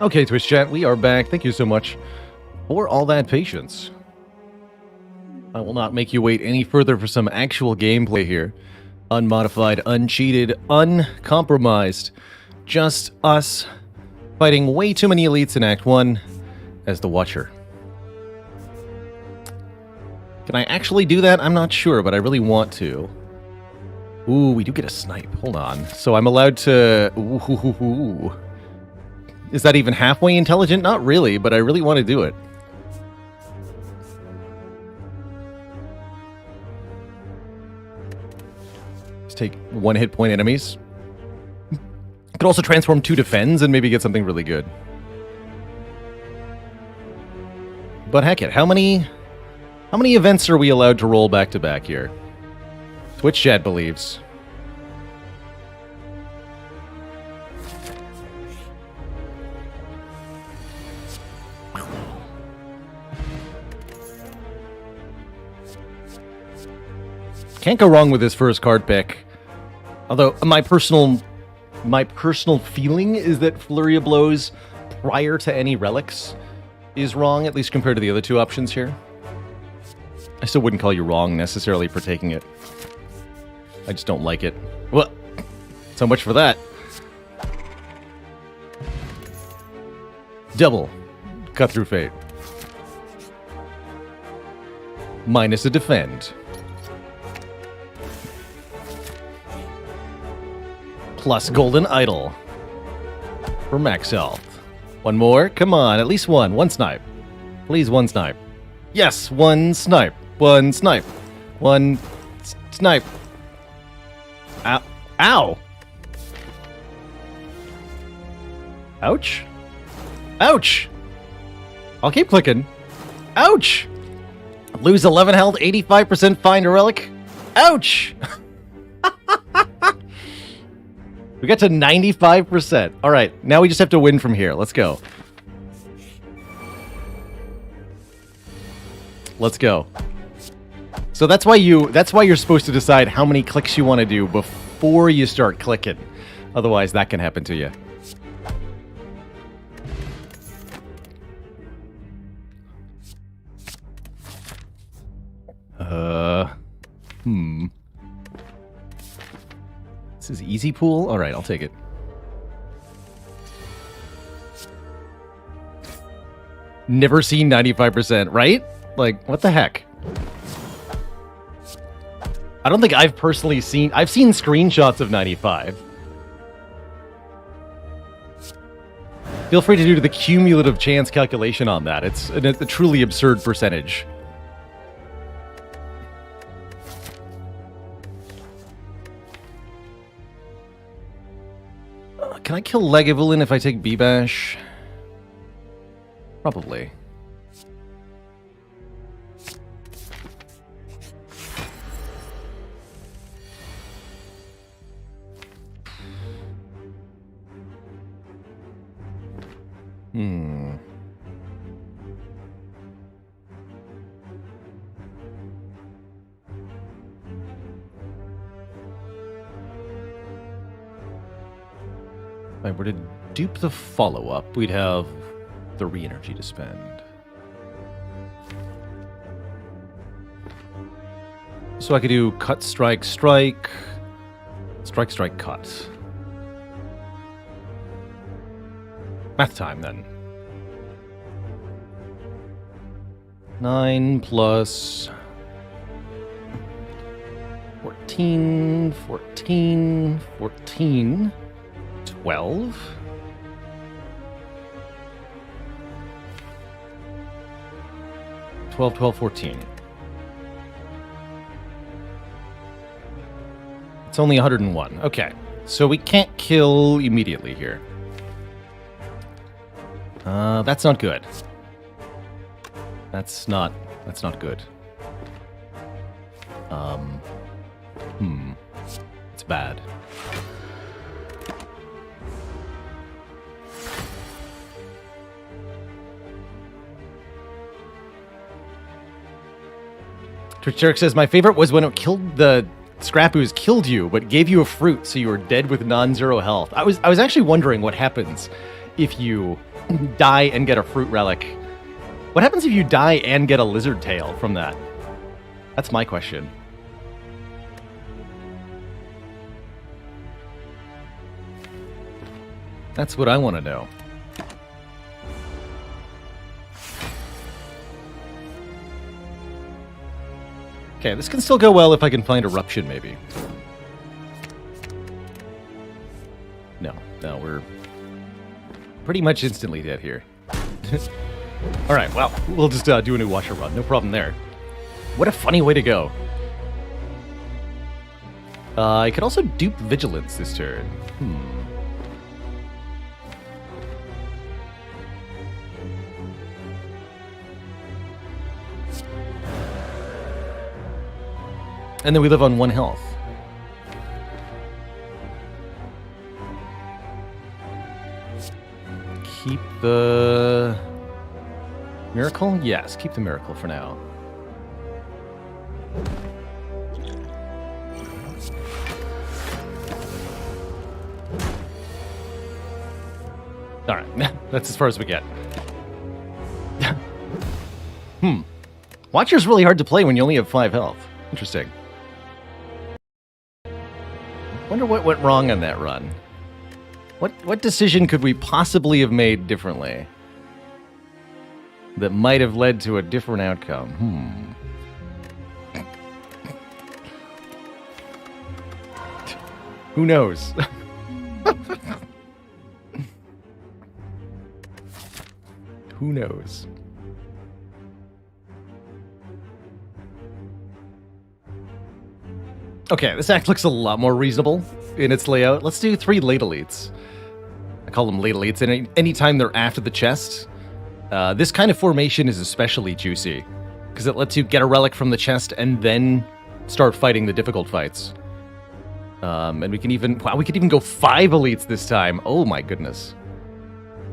Okay, Twitch chat, we are back. Thank you so much for all that patience. I will not make you wait any further for some actual gameplay here. Unmodified, uncheated, uncompromised. Just us fighting way too many elites in Act 1 as the Watcher. Can I actually do that? I'm not sure, but I really want to. Ooh, we do get a snipe. Hold on. So I'm allowed to... Ooh. Is that even halfway intelligent? Not really, but I really want to do it. Let's take 1 hit point enemies. Could also transform 2 defends and maybe get something really good. But heck it, how many events are we allowed to roll back to back here? Twitch chat believes. Can't go wrong with this first card pick. Although my personal feeling is that Flurry of Blows prior to any relics is wrong, at least compared to the other 2 options here. I still wouldn't call you wrong necessarily for taking it. I just don't like it. Well, so much for that. Double. Cut through fate. Minus a defend. Plus golden idol. For max health. 1 more? Come on, at least 1. 1 snipe. Please, 1 snipe. Yes, 1 snipe. 1 snipe. 1 snipe. Ow. Ow! Ouch. Ouch! I'll keep clicking. Ouch! Lose 11 health, 85% find a relic. Ouch! We got to 95%. All right, now we just have to win from here. Let's go. Let's go. So that's why you're supposed to decide how many clicks you want to do before you start clicking. Otherwise, that can happen to you. This is easy pool? All right, I'll take it. Never seen 95%, right? Like, what the heck? I don't think I've personally seen... I've seen screenshots of 95. Feel free to do the cumulative chance calculation on that. It's a truly absurd percentage. Can I kill Lagulin if I take B-Bash? Probably. If I were to dupe the follow-up, we'd have 3 energy to spend. So I could do cut, strike, strike, strike, strike, cut. Math time, then. 9 plus 14, 14, 14... 12? $12, $12, $14. It's only 101. Okay. So we can't kill immediately here. That's not good. That's not good. It's bad. Trick says, my favorite was when it killed the Scrapoo's killed you, but gave you a fruit, so you were dead with non-zero health. I was actually wondering what happens if you die and get a fruit relic. What happens if you die and get a lizard tail from that? That's my question. That's what I want to know. Okay, this can still go well if I can find Eruption, maybe. No, we're pretty much instantly dead here. Alright, well, we'll just do a new washer run. No problem there. What a funny way to go. I could also dupe Vigilance this turn. And then we live on 1 health. Keep the Miracle? Yes, keep the Miracle for now. Alright, that's as far as we get. Watcher's really hard to play when you only have 5 health. Interesting. Wonder what went wrong on that run. What decision could we possibly have made differently that might have led to a different outcome? Who knows? Who knows? Okay, this act looks a lot more reasonable in its layout. Let's do 3 late elites. I call them late elites, and anytime they're after the chest. This kind of formation is especially juicy, because it lets you get a relic from the chest and then start fighting the difficult fights. And we can even, wow, we could even go 5 elites this time. Oh my goodness.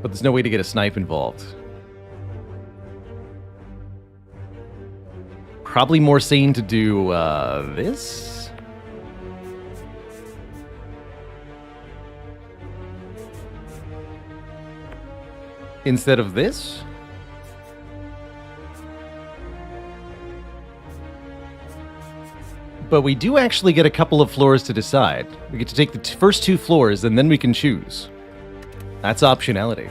But there's no way to get a snipe involved. Probably more sane to do this? Instead of this? But we do actually get a couple of floors to decide. We get to take the first 2 floors, and then we can choose. That's optionality.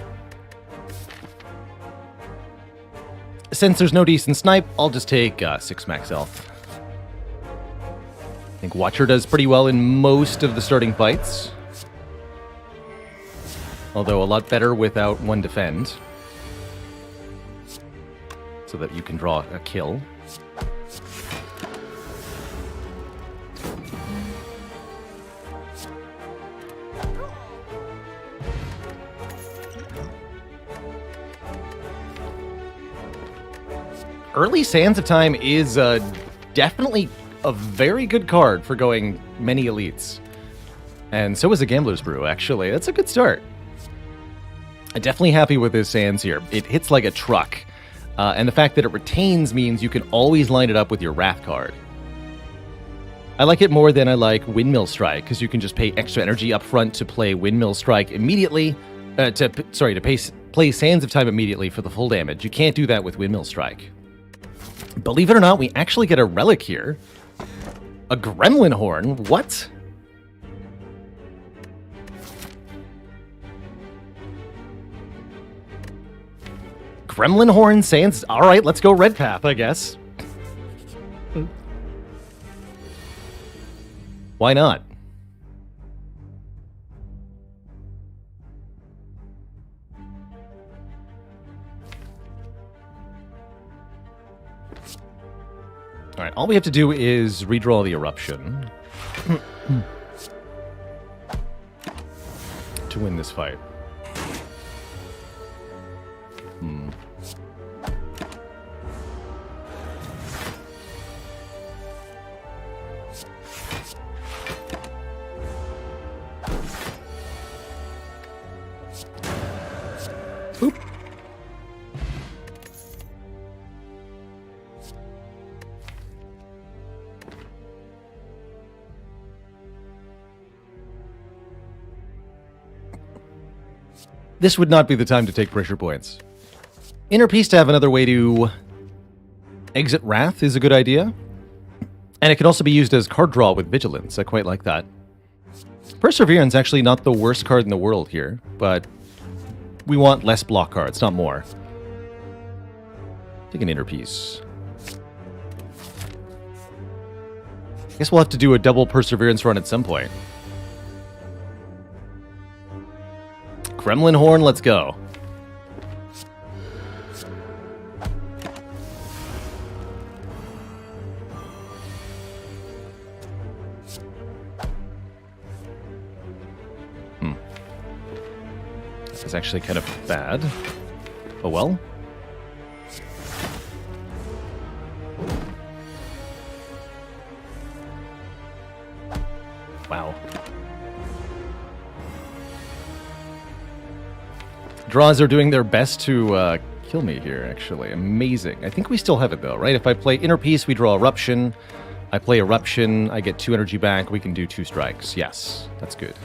Since there's no decent snipe, I'll just take 6 max health. I think Watcher does pretty well in most of the starting fights. Although a lot better without 1 defend. So that you can draw a kill. Early Sands of Time is definitely a very good card for going many elites. And so is a Gambler's Brew, actually. That's a good start. I'm definitely happy with his Sands here. It hits like a truck. And the fact that it retains means you can always line it up with your Wrath card. I like it more than I like Windmill Strike, because you can just pay extra energy up front to play Windmill Strike immediately. To play Sands of Time immediately for the full damage. You can't do that with Windmill Strike. Believe it or not, we actually get a relic here. A Gremlin Horn? What? Gremlin Horn, Sands. All right, let's go Red Path, I guess. Why not? All right, all we have to do is redraw the Eruption to win this fight. Oop. this would not be the time to take pressure points. Inner Peace to have another way to exit Wrath is a good idea. And it can also be used as card draw with Vigilance. I quite like that. Perseverance actually not the worst card in the world here, but we want less block cards, not more. Take an Inner Peace. I guess we'll have to do a double Perseverance run at some point. Gremlin Horn, let's go. This is actually kind of bad. Oh well. Wow. Draws are doing their best to kill me here, actually. Amazing. I think we still have it, though, right? If I play Inner Peace, we draw Eruption. I play Eruption, I get 2 energy back. We can do 2 strikes. Yes, that's good.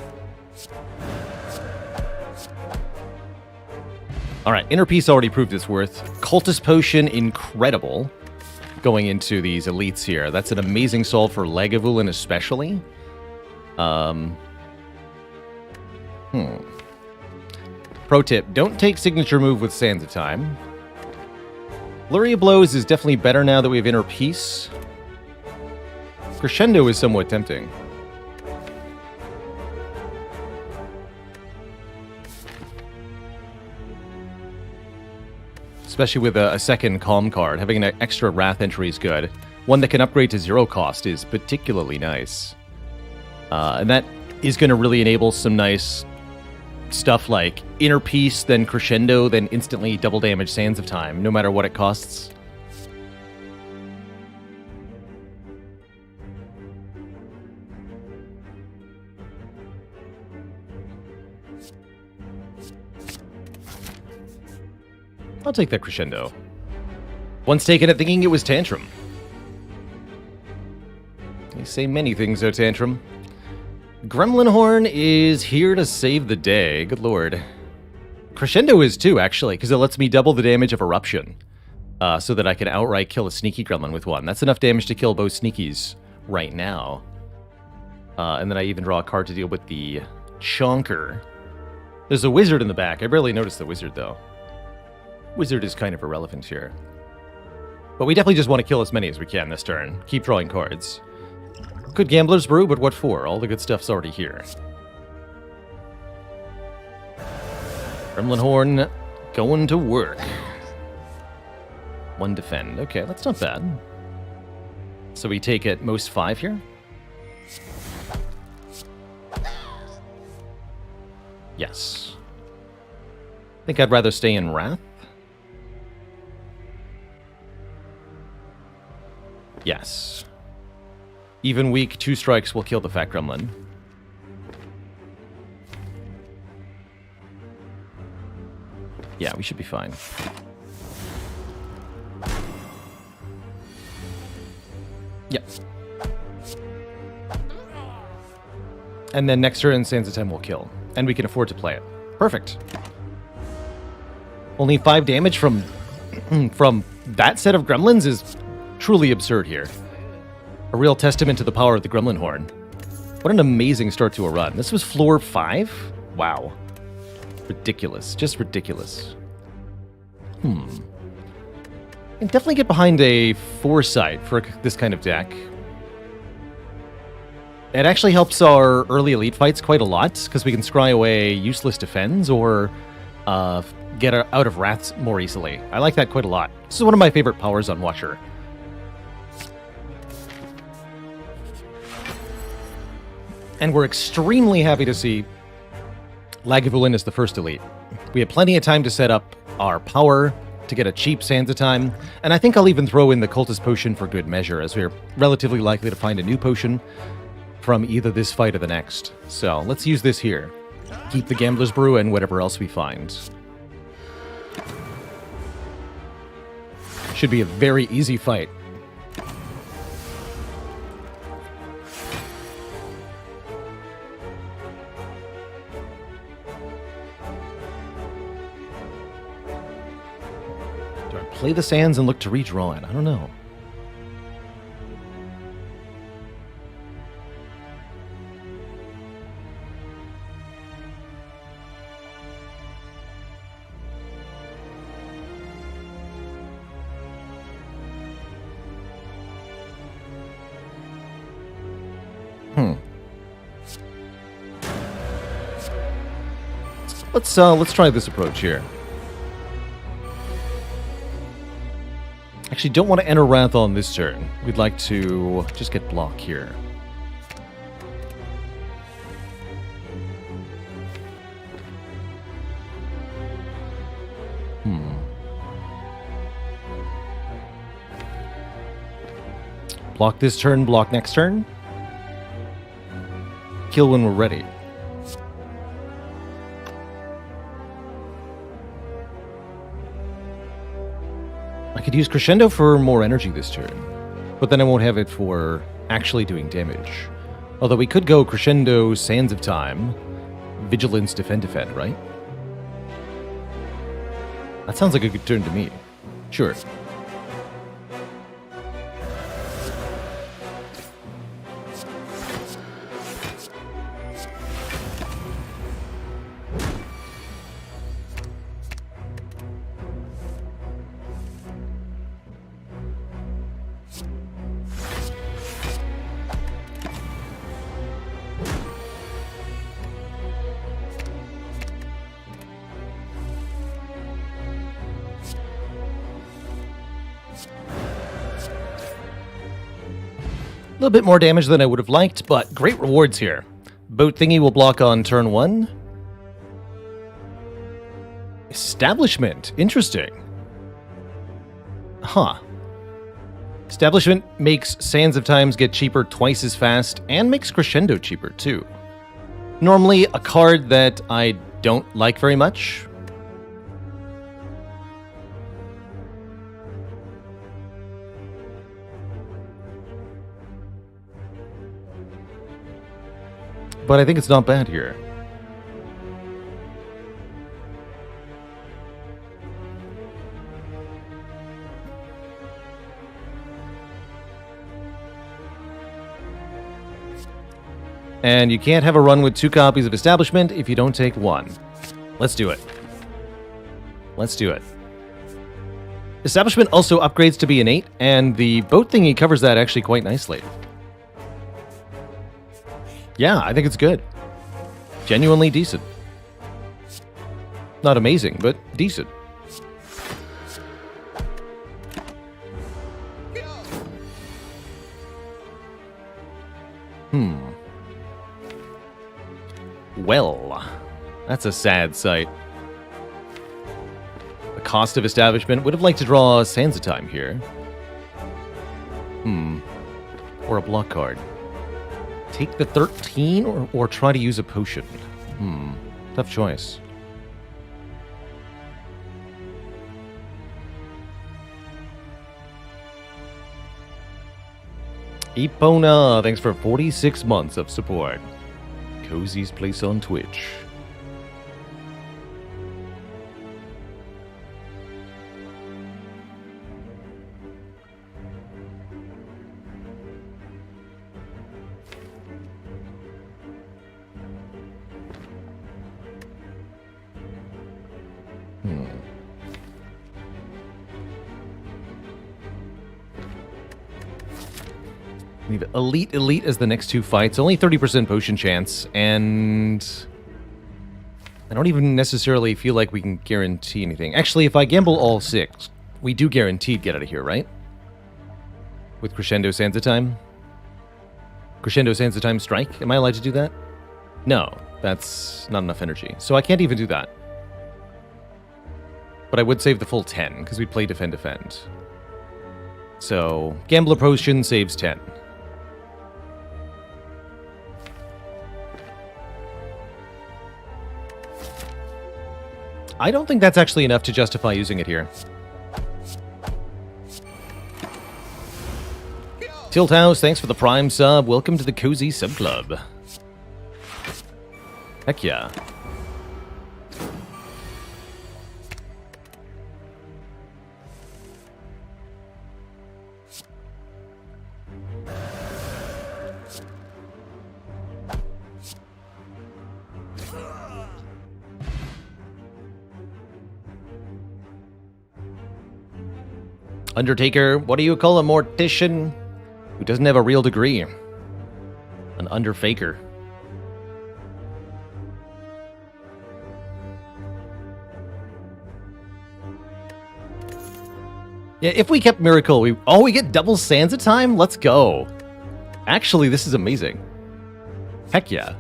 All right, Inner Peace already proved its worth. Cultist Potion, incredible. Going into these elites here. That's an amazing solve for Lagulin especially. Pro tip, don't take Signature Move with Sands of Time. Flurry of Blows is definitely better now that we have Inner Peace. Crescendo is somewhat tempting. Especially with a second Calm card. Having an extra Wrath entry is good. One that can upgrade to 0 cost is particularly nice. And that is going to really enable some nice stuff like Inner Peace, then Crescendo, then instantly double damage Sands of Time, no matter what it costs. I'll take that Crescendo. Once taken it thinking it was Tantrum. They say many things, though, Tantrum. Gremlin Horn is here to save the day. Good lord. Crescendo is too, actually, because it lets me double the damage of Eruption. So that I can outright kill a Sneaky Gremlin with one. That's enough damage to kill both Sneakies right now. And then I even draw a card to deal with the Chonker. There's a Wizard in the back. I barely noticed the Wizard, though. Wizard is kind of irrelevant here. But we definitely just want to kill as many as we can this turn. Keep drawing cards. Good Gambler's Brew, but what for? All the good stuff's already here. Gremlin Horn going to work. 1 defend. Okay, that's not bad. So we take at most 5 here? Yes. I think I'd rather stay in Wrath. Yes. Even weak, 2 strikes will kill the Fat Gremlin. Yeah, we should be fine. Yep. And then next turn, Sands of Time will kill. And we can afford to play it. Perfect. Only 5 damage from that set of gremlins is truly absurd here. A real testament to the power of the Gremlin Horn. What an amazing start to a run. This was floor 5? Wow. Ridiculous. Just ridiculous. And definitely get behind a Foresight for this kind of deck. It actually helps our early elite fights quite a lot, because we can scry away useless defends or get out of Wraths more easily. I like that quite a lot. This is one of my favorite powers on Watcher. And we're extremely happy to see Lagulin as the first elite. We have plenty of time to set up our power to get a cheap Sands of Time, and I think I'll even throw in the Cultist Potion for good measure, as we're relatively likely to find a new potion from either this fight or the next. So let's use this here. Keep the Gambler's Brew and whatever else we find. Should be a very easy fight. Do I play the sands and look to redraw it? I don't know. Let's try this approach here. Actually, don't want to enter Wrath on this turn. We'd like to just get block here. Block this turn, block next turn. Kill when we're ready. I could use Crescendo for more energy this turn, but then I won't have it for actually doing damage. Although we could go Crescendo, Sands of Time, Vigilance, Defend, right? That sounds like a good turn to me. Sure. A little bit more damage than I would have liked, but great rewards here. Boat Thingy will block on turn 1. Establishment. Interesting. Huh. Establishment makes Sands of Times get cheaper twice as fast, and makes Crescendo cheaper too. Normally a card that I don't like very much. But I think it's not bad here. And you can't have a run with 2 copies of Establishment if you don't take 1. Let's do it. Let's do it. Establishment also upgrades to be an 8, and the boat thingy covers that actually quite nicely. Yeah, I think it's good. Genuinely decent. Not amazing, but decent. Well, that's a sad sight. The cost of Establishment would have liked to draw Sands of Time here. Or a block card. Take the 13 or try to use a potion? Tough choice. Epona, thanks for 46 months of support. Cozy's place on Twitch. Leave Elite as the next 2 fights. Only 30% potion chance, and I don't even necessarily feel like we can guarantee anything. Actually, if I gamble all 6, we do guaranteed get out of here, right? With Crescendo Sands of Time? Crescendo Sands of Time Strike? Am I allowed to do that? No, that's not enough energy. So I can't even do that. But I would save the full 10, because we play Defend. So, Gambler Potion saves 10. I don't think that's actually enough to justify using it here. Tilt House, thanks for the Prime sub. Welcome to the Cozy Sub Club. Heck yeah. Undertaker, what do you call a mortician who doesn't have a real degree? An underfaker. Yeah, if we kept Miracle, we get double sands a time? Let's go. Actually, this is amazing. Heck yeah.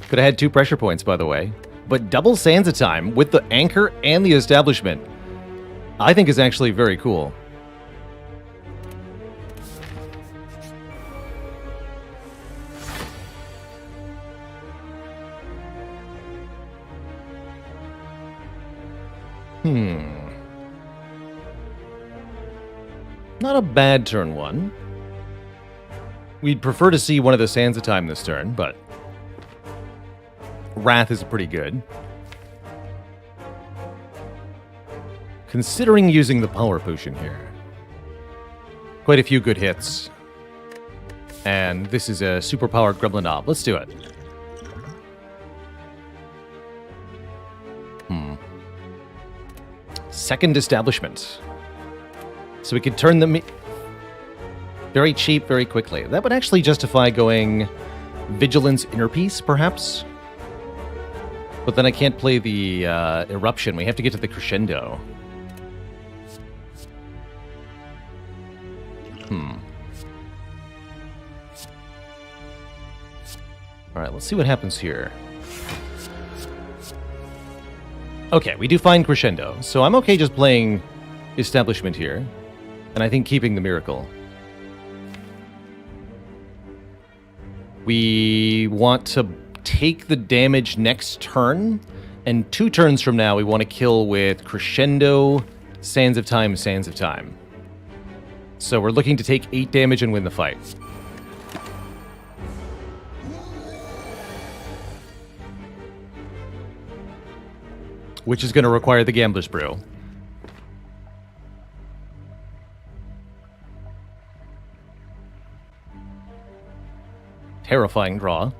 Could have had 2 pressure points, by the way. But double sands a time with the anchor and the establishment, I think is actually very cool. Not a bad turn 1. We'd prefer to see one of the sands a time this turn, but Wrath is pretty good. Considering using the power potion here. Quite a few good hits. And this is a superpowered Gremlin Knob. Let's do it. Second establishment. So we could turn them very cheap, very quickly. That would actually justify going Vigilance Inner Peace, perhaps? But then I can't play the Eruption. We have to get to the Crescendo. Alright, let's see what happens here. Okay, we do find Crescendo, so I'm okay just playing Establishment here. And I think keeping the Miracle. We want to take the damage next turn, and 2 turns from now we want to kill with Crescendo, Sands of Time, Sands of Time. So we're looking to take 8 damage and win the fight. Which is going to require the Gambler's Brew. Terrifying draw.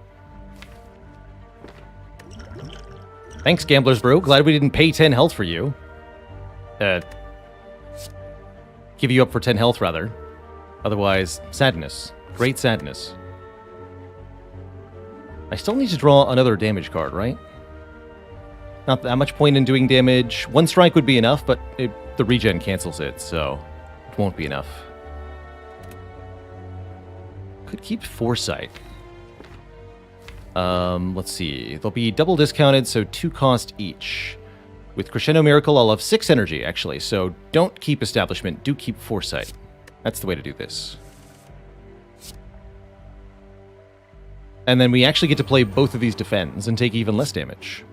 Thanks, Gambler's Brew. Glad we didn't pay 10 health for you. Give you up for 10 health, rather. Otherwise, sadness. Great sadness. I still need to draw another damage card, right? Not that much point in doing damage. 1 strike would be enough, but the regen cancels it, so it won't be enough. Could keep Foresight. Let's see. They'll be double discounted, so 2 cost each. With Crescendo Miracle, I'll have 6 energy, actually, so don't keep Establishment, do keep Foresight. That's the way to do this. And then we actually get to play both of these defends and take even less damage.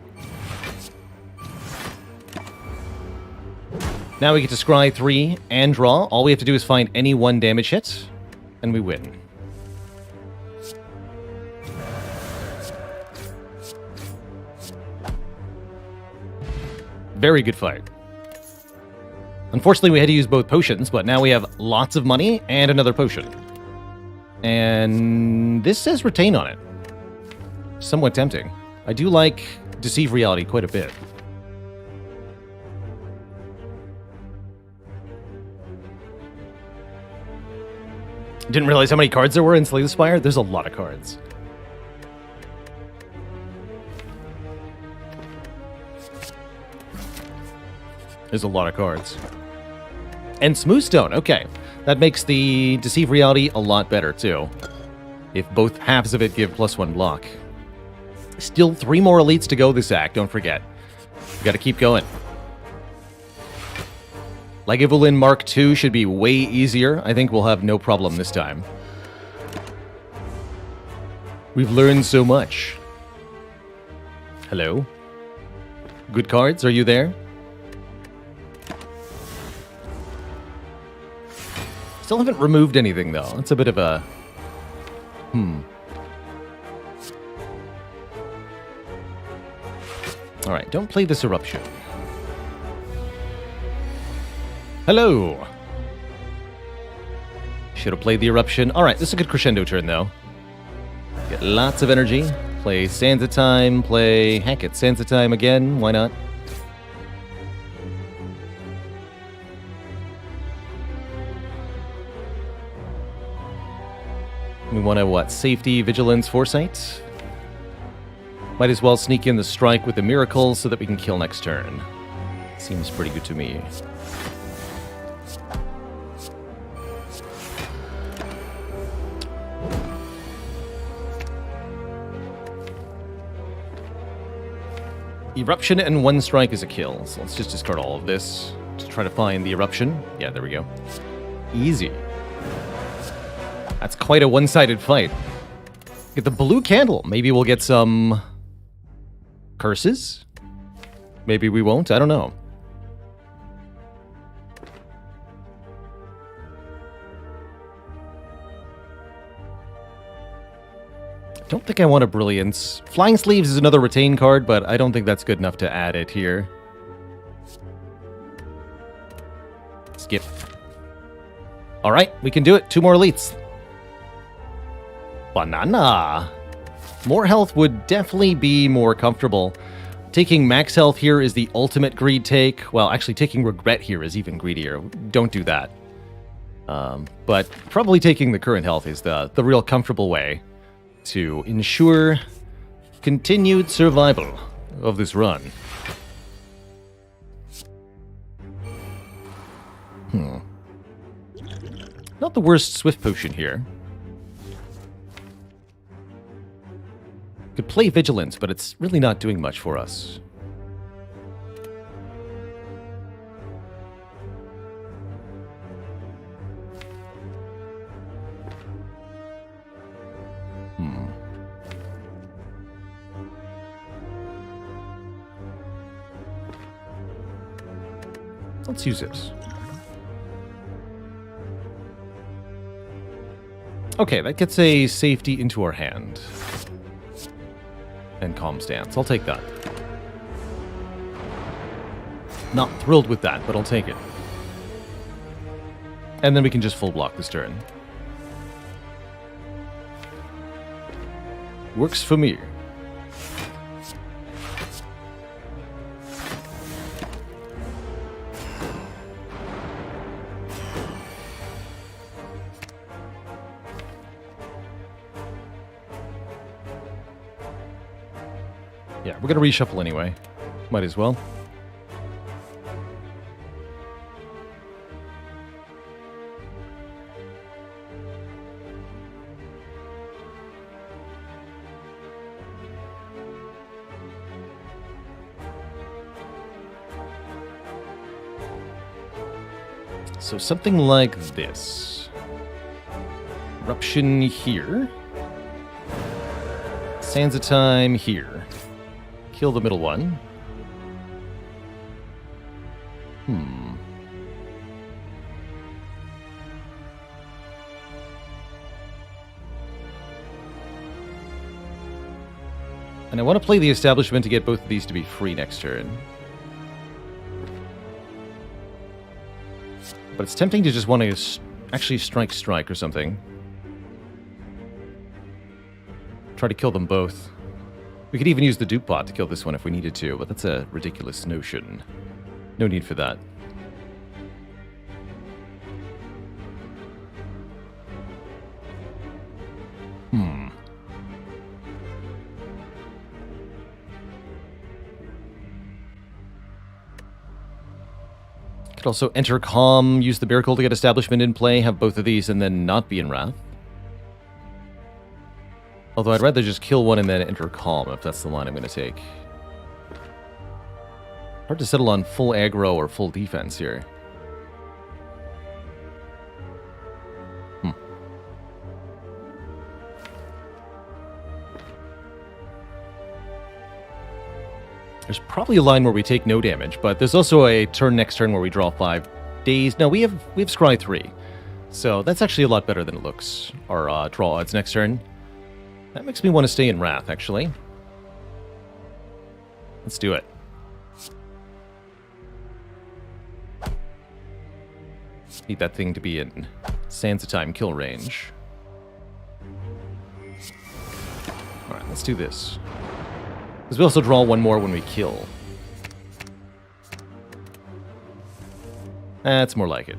Now we get to scry 3 and draw. All we have to do is find any 1 damage hit, and we win. Very good fight. Unfortunately, we had to use both potions, but now we have lots of money and another potion. And this says retain on it. Somewhat tempting. I do like Deceive Reality quite a bit. Didn't realize how many cards there were in Slay the Spire. There's a lot of cards. There's a lot of cards. And Smoothstone, okay. That makes the Deceive Reality a lot better, too. If both halves of it give +1 block. Still 3 more elites to go this act, don't forget. We gotta keep going. Lagulin Mark II should be way easier. I think we'll have no problem this time. We've learned so much. Hello? Good cards, are you there? Still haven't removed anything, though. It's a bit of a... Alright, don't play this Eruption. Hello! Should have played the Eruption. Alright, this is a good Crescendo turn, though. Get lots of energy. Play Sands of Time, play... Heck it, Sands of Time again. Why not? want to, what, safety, vigilance, foresight? Might as well sneak in the strike with the miracle so that we can kill next turn. Seems pretty good to me. Eruption and one strike is a kill, so let's just discard all of this to try to find the eruption. Yeah, there we go. Easy. That's quite a one-sided fight. Get the blue candle. Maybe we'll get some curses? Maybe we won't. I don't know. Don't think I want a Brilliance. Flying Sleeves is another retain card, but I don't think that's good enough to add it here. Skip. Alright, we can do it. 2 more elites. Banana. More health would definitely be more comfortable. Taking max health here is the ultimate greed take. Well, actually taking regret here is even greedier. Don't do that. But probably taking the current health is the real comfortable way to ensure continued survival of this run. Not the worst Swift Potion here. Could play Vigilance, but it's really not doing much for us. Let's use it. Okay, that gets a safety into our hand. And Calm Stance. I'll take that. Not thrilled with that, but I'll take it. And then we can just full block this turn. Works for me. Yeah, we're gonna reshuffle anyway. Might as well. So something like this. Eruption here. Sands of Time here. Kill the middle one. And I want to play the Establishment to get both of these to be free next turn. But it's tempting to just want to actually strike or something. Try to kill them both. We could even use the dupe pot to kill this one if we needed to, but that's a ridiculous notion. No need for that. Could also enter Calm, use the Miracle to get Establishment in play, have both of these, and then not be in Wrath. Although I'd rather just kill one and then enter Calm, if that's the line I'm going to take. Hard to settle on full aggro or full defense here. There's probably a line where we take no damage, but there's also a next turn where we draw 5 days. No, we have Scry 3. So that's actually a lot better than it looks. Our draw odds next turn. That makes me want to stay in Wrath, actually. Let's do it. Need that thing to be in Sands of Time kill range. Alright, let's do this. Because we also draw one more when we kill. That's more like it.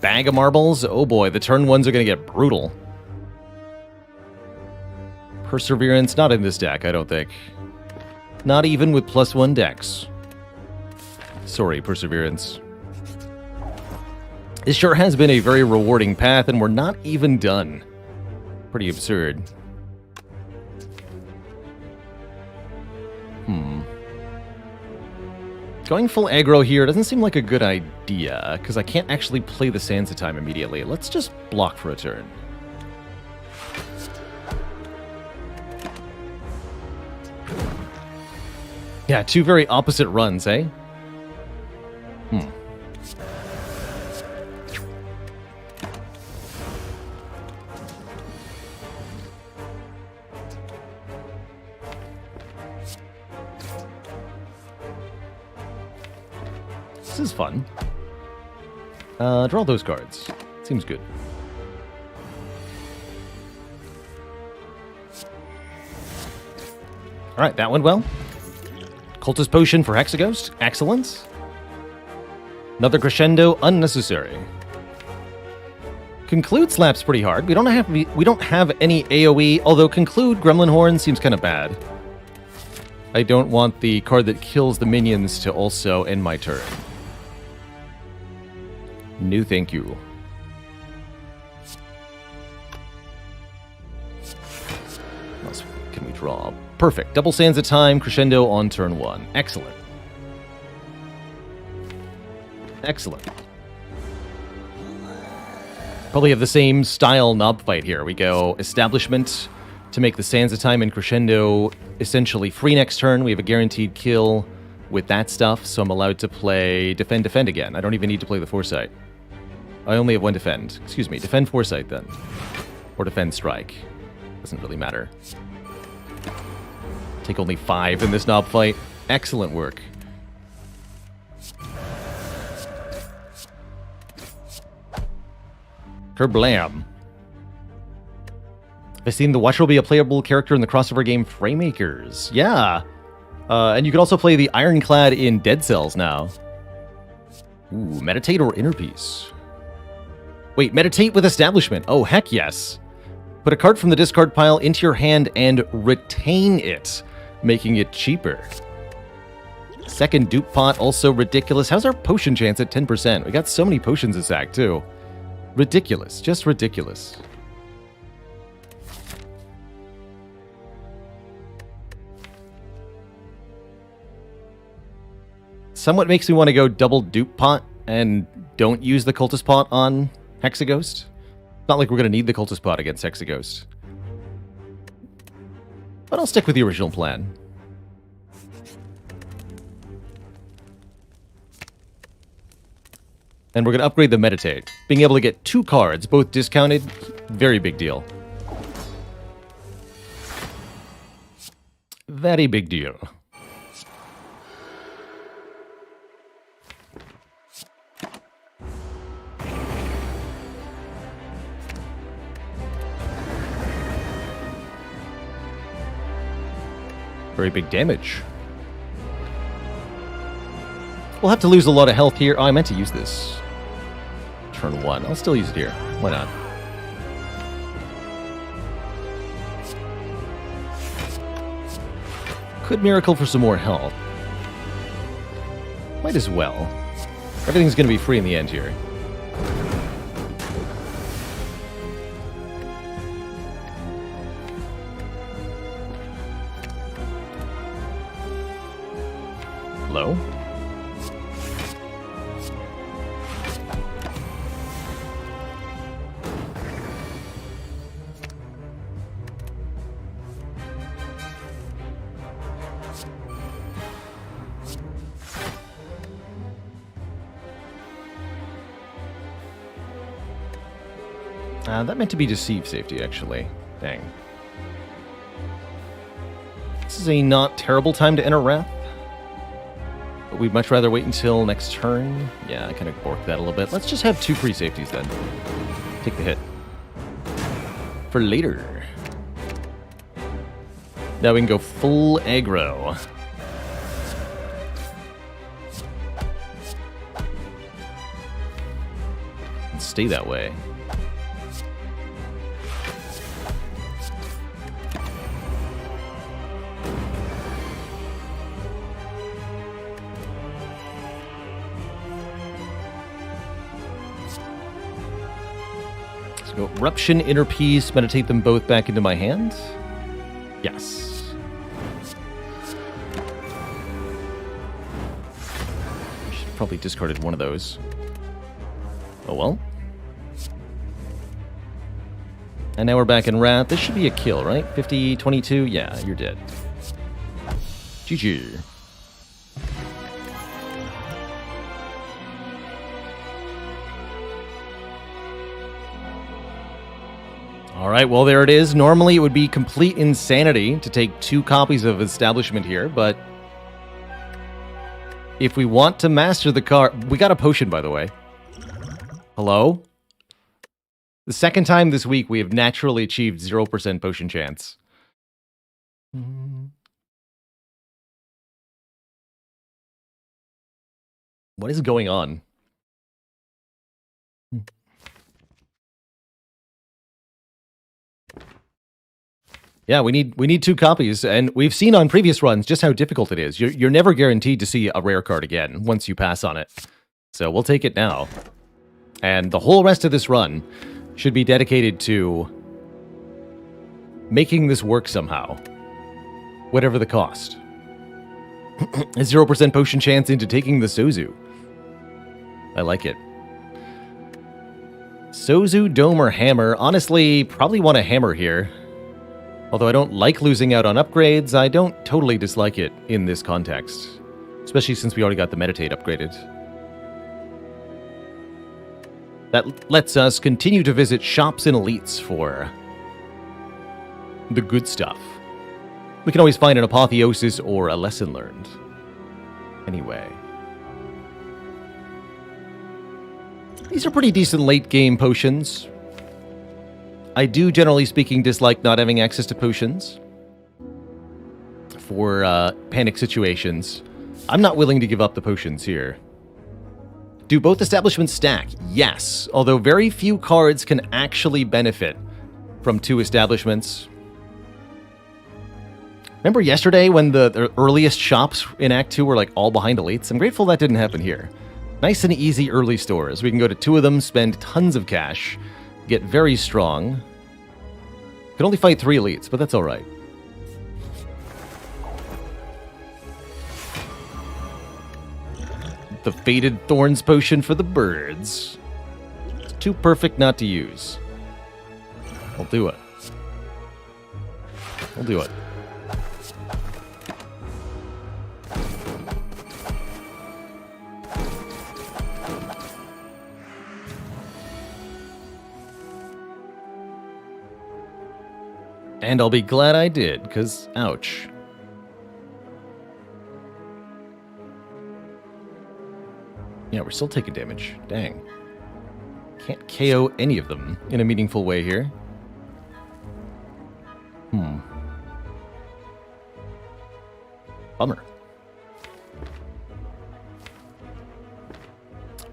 bag of marbles. Oh boy, the turn ones are going to get brutal. Perseverance, not in this deck, I don't think. Not even with +1 decks. Sorry, Perseverance. This sure has been a very rewarding path, and we're not even done. Pretty absurd. Going full aggro here doesn't seem like a good idea, because I can't actually play the Sands of Time immediately. Let's just block for a turn. Yeah, two very opposite runs, eh? This is fun. Draw those cards. Seems good. Alright, that went well. Cultist Potion for Hexaghost. Excellent. Another Crescendo. Unnecessary. Conclude slaps pretty hard. We don't have any AoE, although Conclude Gremlin Horn seems kind of bad. I don't want the card that kills the minions to also end my turn. No, thank you. What else can we draw? Perfect. Double Sands of Time, Crescendo on turn 1. Excellent. Excellent. Probably have the same style knob fight here. We go Establishment to make the Sands of Time and Crescendo essentially free next turn. We have a guaranteed kill with that stuff, so I'm allowed to play Defend, Defend again. I don't even need to play the Foresight. I only have one Defend. Excuse me, Defend Foresight then. Or Defend Strike. Doesn't really matter. Take only 5 in this knob fight. Excellent work. Kerblam. I've seen the Watcher will be a playable character in the crossover game Framemakers. Yeah. And you can also play the Ironclad in Dead Cells now. Ooh, Meditate or Inner Peace? Wait, Meditate with Establishment. Oh, heck yes. Put a card from the discard pile into your hand and retain it, making it cheaper. Second dupe pot, also ridiculous. How's our potion chance at 10%? We got so many potions this act, too. Ridiculous. Just ridiculous. Somewhat makes me want to go double dupe pot and don't use the cultist pot on Hexaghost. Not like we're going to need the cultist pot against Hexaghost. But I'll stick with the original plan. And we're going to upgrade the Meditate. Being able to get 2 cards, both discounted, very big deal. Very big deal. Very big damage. We'll have to lose a lot of health here. Oh, I meant to use this. Turn 1. I'll still use it here. Why not? Could Miracle for some more health. Might as well. Everything's going to be free in the end here. Hello? That meant to be Deceive safety, actually. Dang. This is a not terrible time to enter Wrath. But we'd much rather wait until next turn. Yeah, I kind of borked that a little bit. Let's just have 2 free safeties then. Take the hit. For later. Now we can go full aggro. stay that way. Let's go Eruption, Inner Peace, meditate them both back into my hand. Yes. Probably discarded one of those. Oh well. And now we're back in Wrath. This should be a kill, right? 50, 22? Yeah, you're dead. GG. Alright, well there it is. Normally it would be complete insanity to take 2 copies of Establishment here, but if we want to master the card... We got a potion, by the way. Hello? The second time this week we have naturally achieved 0% potion chance. What is going on? Yeah, we need 2 copies, and we've seen on previous runs just how difficult it is. You're never guaranteed to see a rare card again once you pass on it. So we'll take it now. And the whole rest of this run should be dedicated to making this work somehow. Whatever the cost. A 0% potion chance into taking the Sozu. I like it. Sozu, Dome, or Hammer. Honestly, probably want a Hammer here. Although I don't like losing out on upgrades, I don't totally dislike it in this context. Especially since we already got the Meditate upgraded. That lets us continue to visit shops and elites for the good stuff. We can always find an Apotheosis or a Lesson Learned. Anyway. These are pretty decent late game potions. I do, generally speaking, dislike not having access to potions for panic situations. I'm not willing to give up the potions here. Do both establishments stack? Yes, although very few cards can actually benefit from 2 establishments. Remember yesterday when the earliest shops in Act 2 were like all behind elites? I'm grateful that didn't happen here. Nice and easy early stores. We can go to 2 of them, spend tons of cash, get very strong. Can only fight 3 elites, but that's alright. The Faded Thorns potion for the birds. It's too perfect not to use. I'll do it. I'll do it. And I'll be glad I did, because, ouch. Yeah, we're still taking damage. Dang. Can't KO any of them in a meaningful way here. Bummer.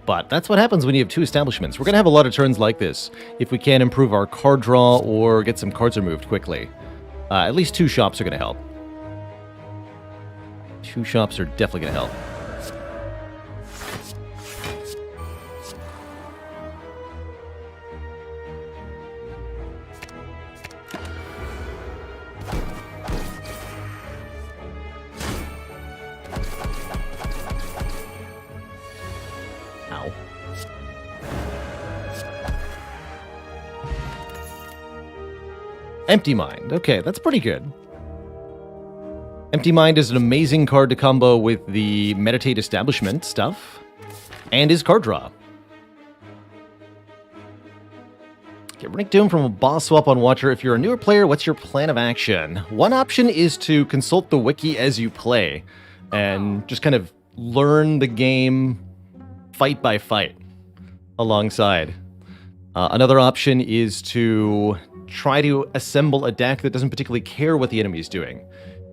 But that's what happens when you have 2 establishments. We're going to have a lot of turns like this if we can improve our card draw or get some cards removed quickly. At least 2 shops are going to help. 2 shops are definitely going to help. Empty Mind. Okay, that's pretty good. Empty Mind is an amazing card to combo with the Meditate Establishment stuff and his card draw. Get Runic Doom from a boss swap on Watcher. If you're a newer player, what's your plan of action? One option is to consult the wiki as you play and just kind of learn the game fight by fight alongside. Another option is to try to assemble a deck that doesn't particularly care what the enemy is doing,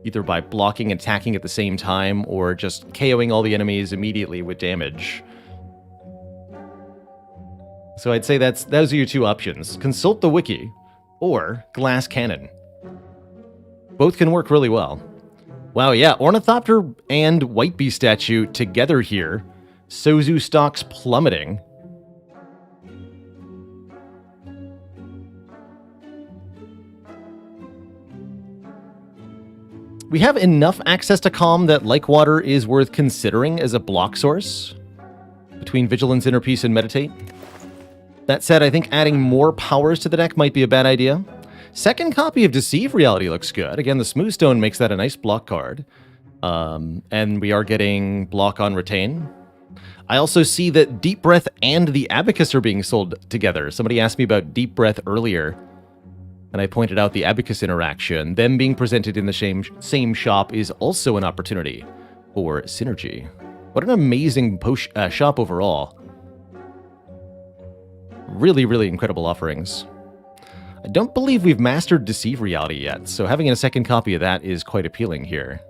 either by blocking and attacking at the same time or just KOing all the enemies immediately with damage. So I'd say those are your two options. Consult the wiki or Glass Cannon. Both can work really well. Wow, yeah, Ornithopter and White Bee statue together here. Sozu stocks plummeting. We have enough access to Calm that Like Water is worth considering as a block source between Vigilance, Inner Peace, and Meditate. That said, I think adding more powers to the deck might be a bad idea. Second copy of Deceive Reality looks good. Again, the Smooth Stone makes that a nice block card. And we are getting block on Retain. I also see that Deep Breath and the Abacus are being sold together. Somebody asked me about Deep Breath earlier, and I pointed out the Abacus interaction. Them being presented in the same shop is also an opportunity for synergy. What an amazing shop overall. Really, really incredible offerings. I don't believe we've mastered Deceive Reality yet, so having a second copy of that is quite appealing here.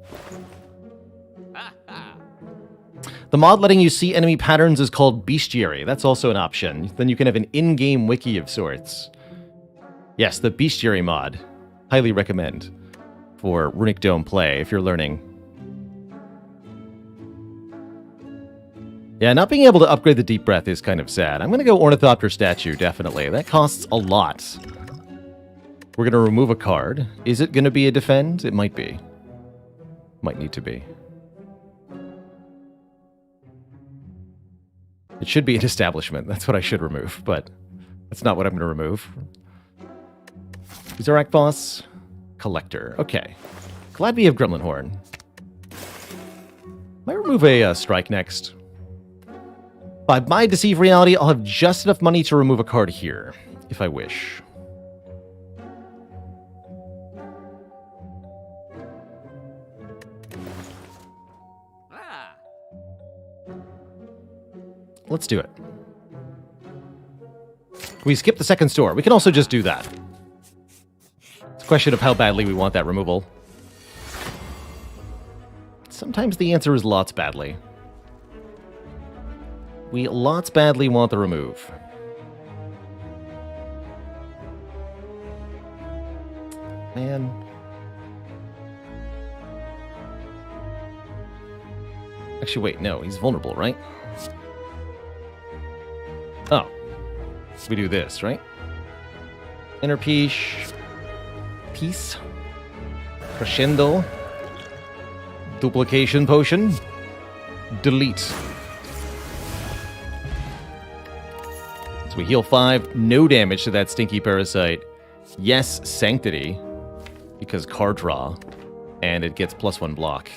The mod letting you see enemy patterns is called Bestiary. That's also an option. Then you can have an in-game wiki of sorts. Yes, the Bestiary mod. Highly recommend for Runic Dome play if you're learning. Yeah, not being able to upgrade the Deep Breath is kind of sad. I'm going to go Ornithopter statue, definitely. That costs a lot. We're going to remove a card. Is it going to be a defend? It might be. Might need to be. It should be an establishment. That's what I should remove, but that's not what I'm going to remove. Zorak Boss. Collector. Okay. Glad we have Gremlin Horn. Might remove a strike next. By my Deceive Reality, I'll have just enough money to remove a card here, if I wish. Let's do it. We skip the second store. We can also just do that. It's a question of how badly we want that removal. Sometimes the answer is lots badly. We lots badly want the remove. Man. Actually, wait, no, he's vulnerable, right? Oh. We do this, right? Inner Peace. Peace. Crescendo. Duplication Potion. Delete. So we heal 5. No damage to that stinky parasite. Yes, Sanctity. Because card draw. And it gets +1 block.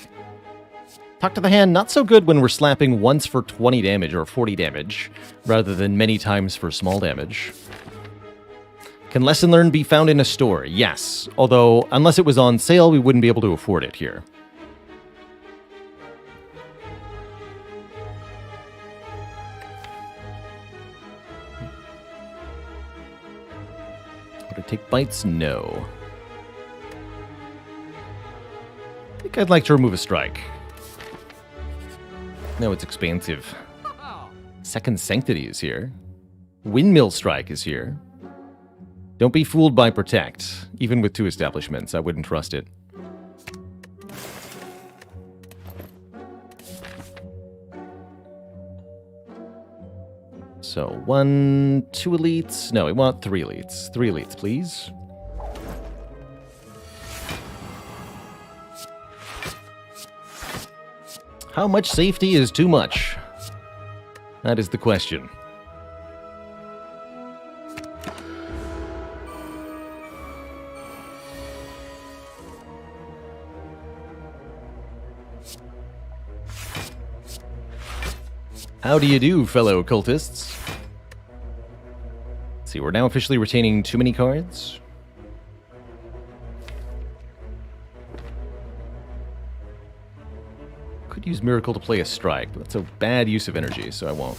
Talk to the hand, not so good when we're slapping once for 20 damage or 40 damage, rather than many times for small damage. Can Lesson Learned be found in a store? Yes, although unless it was on sale, we wouldn't be able to afford it here. Would I take bites? No. I think I'd like to remove a strike. No, it's expansive. Second Sanctity is here. Windmill Strike is here. Don't be fooled by Protect. Even with 2 establishments, I wouldn't trust it. So, 1, 2 elites. No, we want 3 elites. 3 elites, please. How much safety is too much? That is the question. How do you do, fellow cultists? Let's see, we're now officially retaining too many cards. Could use Miracle to play a strike, but that's a bad use of energy, so I won't.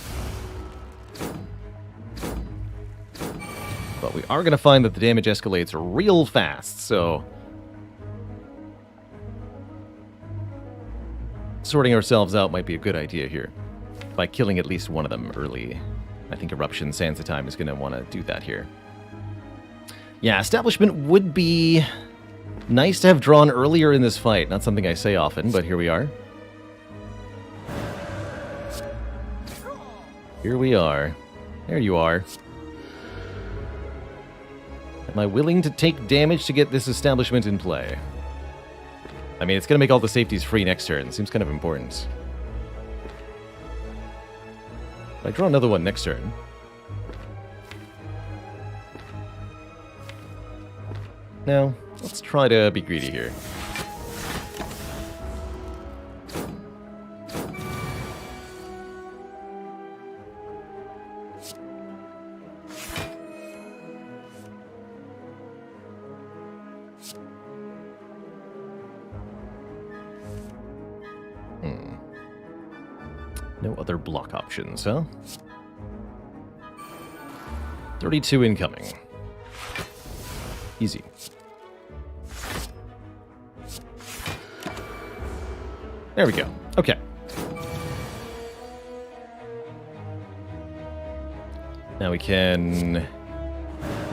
But we are going to find that the damage escalates real fast, so sorting ourselves out might be a good idea here, by killing at least one of them early. I think Eruption Sands of Time is going to want to do that here. Yeah, Establishment would be nice to have drawn earlier in this fight. Not something I say often, but here we are. Here we are. There you are. Am I willing to take damage to get this Establishment in play? I mean, it's going to make all the safeties free next turn. Seems kind of important. If I draw another one next turn. Now, let's try to be greedy here. No other block options, huh? 32 incoming. Easy. There we go. Okay. Now we can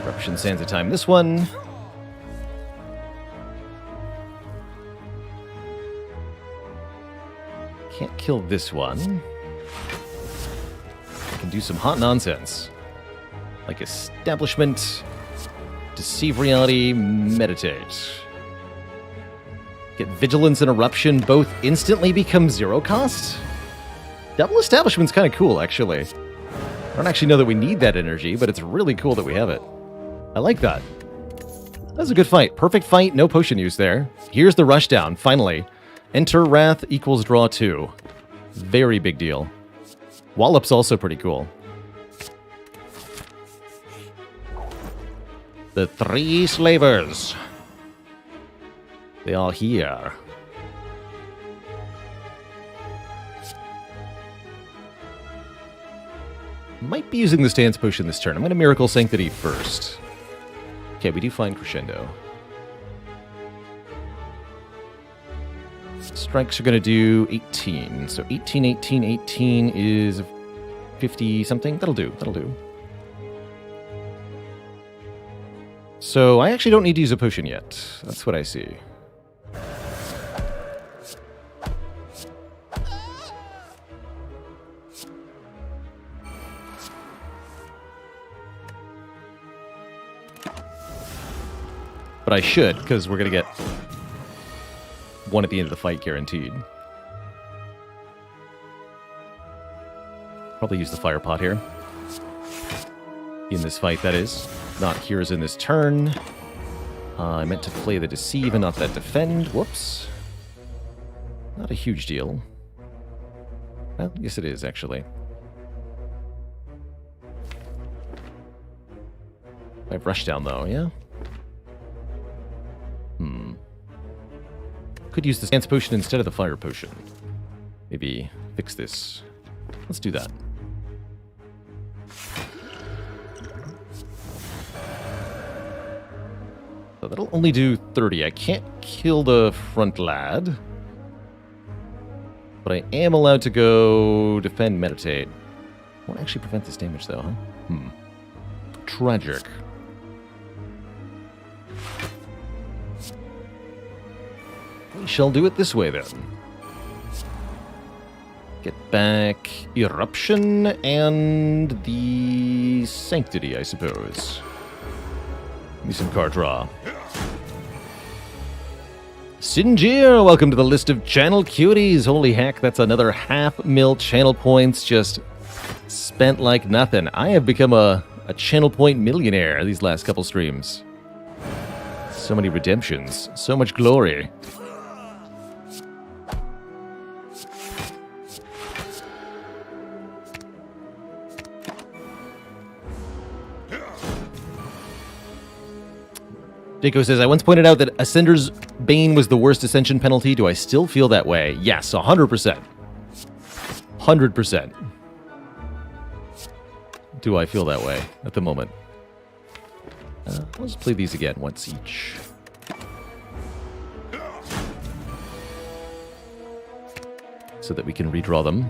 Eruption Sands of Time this one. Can't kill this one. I can do some hot nonsense. Like Establishment, Deceive Reality, Meditate. Get Vigilance and Eruption both instantly become 0 cost? Double Establishment's kind of cool, actually. I don't actually know that we need that energy, but it's really cool that we have it. I like that. That was a good fight. Perfect fight, no potion use there. Here's the rushdown, finally. Enter Wrath equals draw 2. Very big deal. Wallop's also pretty cool. The 3 slavers. They are here. Might be using the stance potion this turn. I'm going to Miracle Sanctity first. Okay, we do find Crescendo. Strikes are going to do 18. So 18, 18, 18 is 50-something. That'll do. That'll do. So I actually don't need to use a potion yet. That's what I see. But I should, because we're going to get one at the end of the fight guaranteed. Probably use the fire pot here. In this fight, that is. Not here as in this turn. I meant to play the Deceive and not that Defend. Whoops. Not a huge deal. Well, yes it is, actually. I have Rushdown, though, yeah? Could use the Stance Potion instead of the Fire Potion. Maybe fix this. Let's do that. So that'll only do 30. I can't kill the front lad. But I am allowed to go Defend, Meditate. Won't actually prevent this damage, though, huh? Tragic. We shall do it this way, then. Get back Eruption and the Sanctity, I suppose. Give me some card draw. Sinjir, welcome to the list of channel cuties. Holy heck, that's another 500,000 channel points just spent like nothing. I have become a channel point millionaire these last couple streams. So many redemptions. So much glory. Jaco says, I once pointed out that Ascender's Bane was the worst Ascension penalty. Do I still feel that way? Yes, 100%. 100%. Do I feel that way at the moment? Let's play these again once each. So that we can redraw them.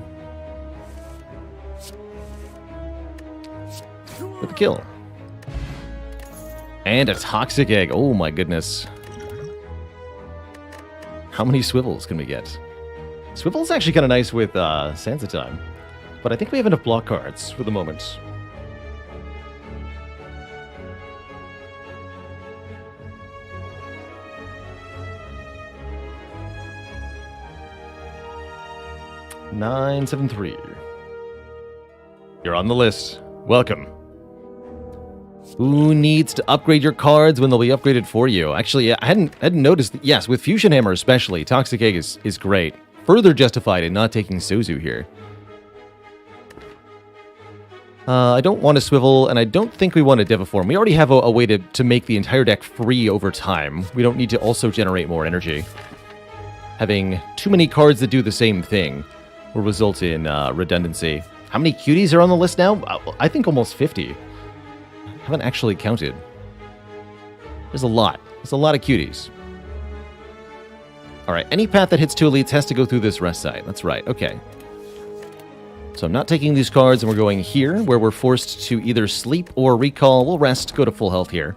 with a kill. And a toxic egg. Oh my goodness. How many swivels can we get? Swivel's actually kind of nice with Sansa time. But I think we have enough block cards for the moment. $973. You're on the list. Welcome. Who needs to upgrade your cards when they'll be upgraded for you? Actually, I hadn't noticed. Yes, with Fusion Hammer especially, Toxic Egg is great. Further justified in not taking Sozu here. I don't want to swivel, and I don't think we want a Deviform. We already have a way to make the entire deck free over time. We don't need to also generate more energy. Having too many cards that do the same thing will result in redundancy. How many cuties are on the list now? I think almost 50. Haven't actually counted. There's a lot. There's a lot of cuties. All right, any path that hits 2 elites has to go through this rest site. That's right, okay. So I'm not taking these cards, and we're going here, where we're forced to either sleep or recall. We'll rest, go to full health here.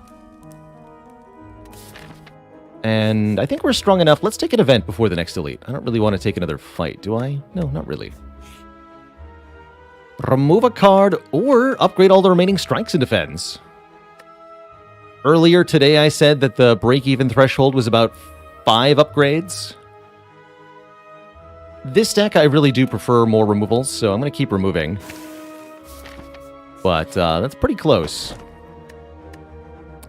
And I think we're strong enough. Let's take an event before the next elite. I don't really want to take another fight, do I? No, not really. Remove a card or upgrade all the remaining strikes and defends. Earlier today I said that the break-even threshold was about 5 upgrades. This deck I really do prefer more removals, so I'm going to keep removing. But that's pretty close.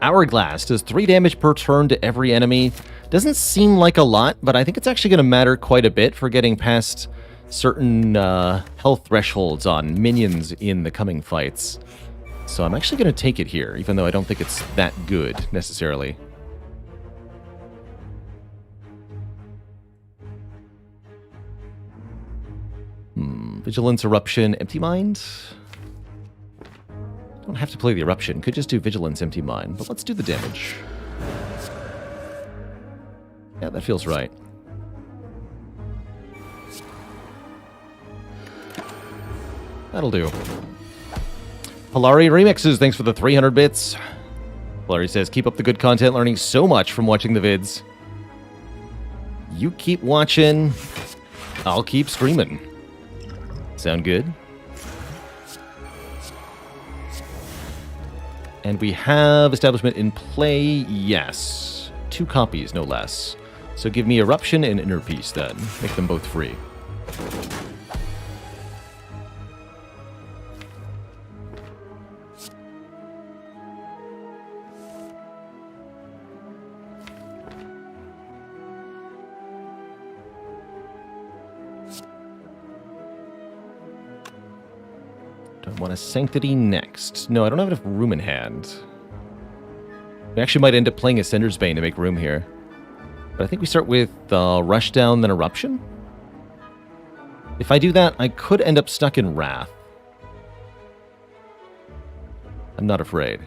Hourglass does 3 damage per turn to every enemy. Doesn't seem like a lot, but I think it's actually going to matter quite a bit for getting past certain health thresholds on minions in the coming fights. So I'm actually going to take it here, even though I don't think it's that good, necessarily. Vigilance, Eruption, Empty Mind? Don't have to play the Eruption. Could just do Vigilance, Empty Mind. But let's do the damage. Yeah, that feels right. That'll do. Polari Remixes, thanks for the 300 bits. Polari says, keep up the good content, learning so much from watching the vids. You keep watching, I'll keep streaming. Sound good? And we have Establishment in play, yes. 2 copies, no less. So give me Eruption and Inner Peace then. Make them both free. I want a Sanctity next. No, I don't have enough room in hand. We actually might end up playing Ascender's Bane to make room here. But I think we start with Rushdown, then Eruption. If I do that, I could end up stuck in Wrath. I'm not afraid.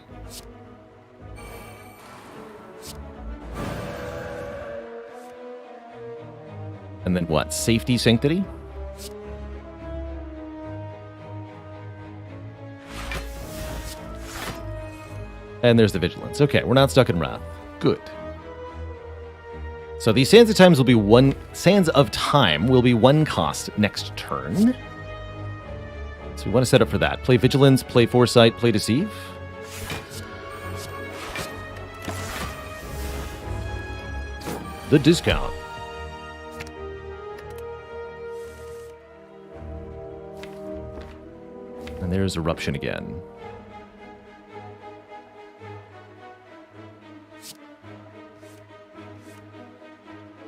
And then what? Safety, Sanctity? And there's the Vigilance. Okay, we're not stuck in Wrath. Good. So these Sands of Time will be 1 cost next turn. So we want to set up for that. Play Vigilance, play Foresight, play Deceive. The discount. And there's Eruption again.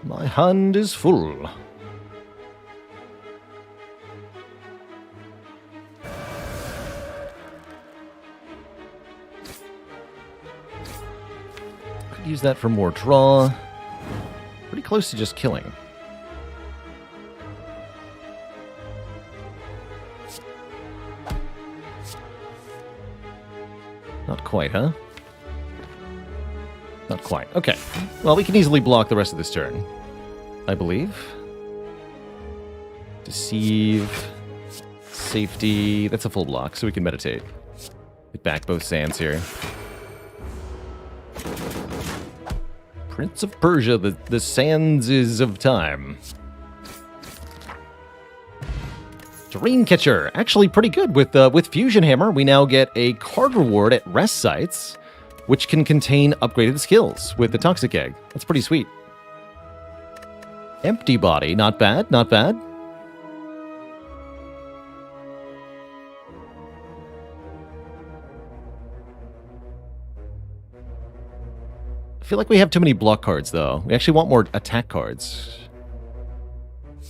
My hand is full. Could use that for more draw. Pretty close to just killing. Not quite, huh? Not quite. Okay. Well, we can easily block the rest of this turn, I believe. Deceive. Safety. That's a full block, so we can meditate. Get back both sands here. Prince of Persia, the sands is of time. Terrain Catcher, actually pretty good. With Fusion Hammer, we now get a card reward at rest sites, which can contain upgraded skills with the Toxic Egg. That's pretty sweet. Empty Body, not bad, not bad. I feel like we have too many block cards, though. We actually want more attack cards.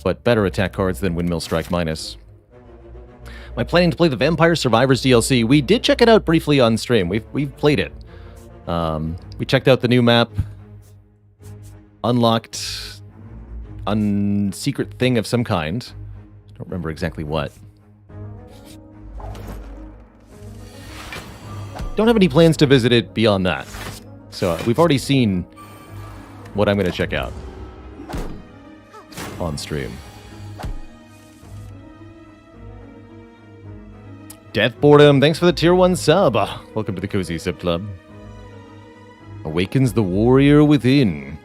But better attack cards than Windmill Strike Minus. Am I planning to play the Vampire Survivors DLC? We did check it out briefly on stream. We've played it. We checked out the new map. Unlocked secret thing of some kind. I don't remember exactly what. Don't have any plans to visit it beyond that. So we've already seen what I'm going to check out on stream. Death Boredom, thanks for the tier 1 sub. Welcome to the Cozy Sub Club. Awakens the warrior within.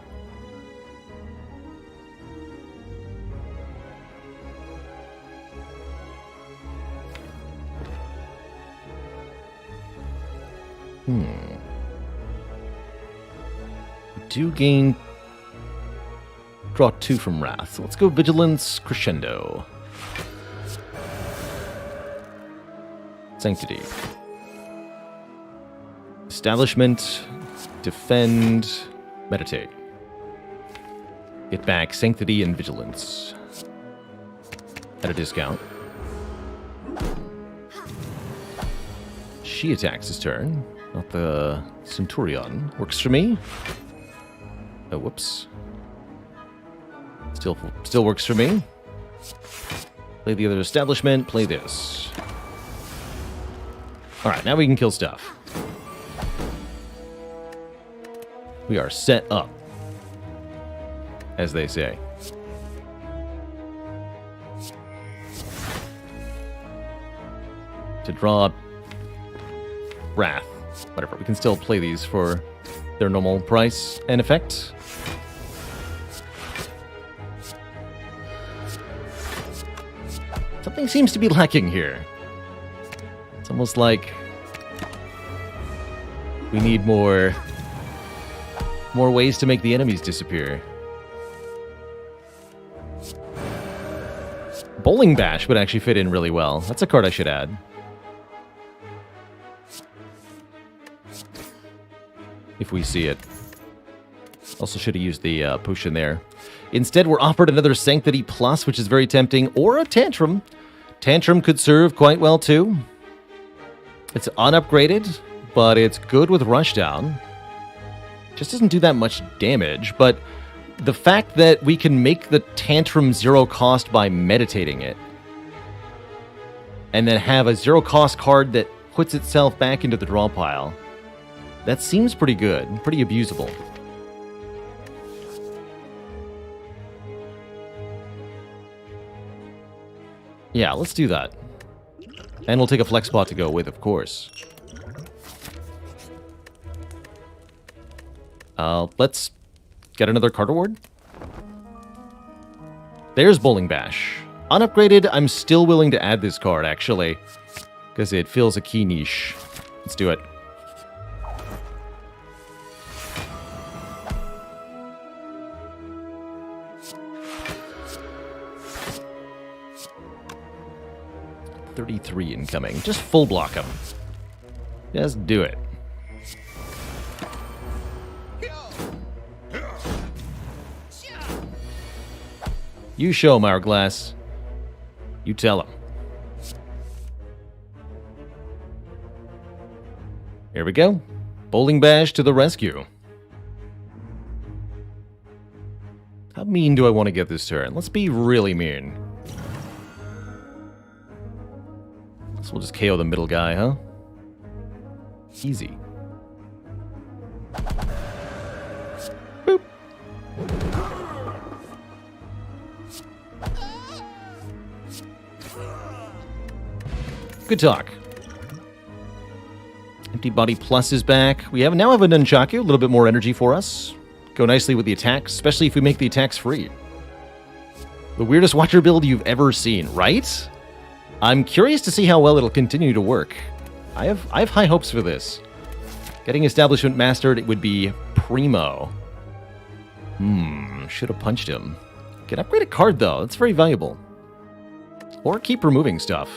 Do gain... Draw 2 from Wrath. So let's go Vigilance Crescendo. Sanctity. Establishment. Defend. Meditate. Get back Sanctity and Vigilance. At a discount. She attacks his turn. Not the Centurion. Works for me. Oh, whoops. Still works for me. Play the other establishment. Play this. Alright, now we can kill stuff. We are set up, as they say. To draw Wrath. Whatever, we can still play these for their normal price and effect. Something seems to be lacking here. It's almost like we need more ways to make the enemies disappear. Bowling Bash would actually fit in really well. That's a card I should add. If we see it. Also should have used the potion there. Instead, we're offered another Sanctity Plus, which is very tempting, or a Tantrum. Tantrum could serve quite well, too. It's unupgraded, but it's good with Rushdown. Just doesn't do that much damage, but the fact that we can make the Tantrum 0 cost by meditating it, and then have a 0 cost card that puts itself back into the draw pile, that seems pretty good, pretty abusable. Yeah, let's do that. And we'll take a flex spot to go with, of course. Let's get another card reward. There's Bowling Bash. Unupgraded, I'm still willing to add this card, actually, because it fills a key niche. Let's do it. $33 incoming. Just full block him. Just do it. You show him, Hourglass. You tell him. Here we go. Bowling Bash to the rescue. How mean do I want to get this turn? Let's be really mean. So we'll just KO the middle guy, huh? Easy. Boop. Good talk. Empty Body Plus is back. We now have a Nunchaku, a little bit more energy for us. Go nicely with the attacks, especially if we make the attacks free. The weirdest Watcher build you've ever seen, right? I'm curious to see how well it'll continue to work. I have high hopes for this. Getting Establishment mastered, it would be primo. Should have punched him. Can upgrade a card, though. That's very valuable. Or keep removing stuff.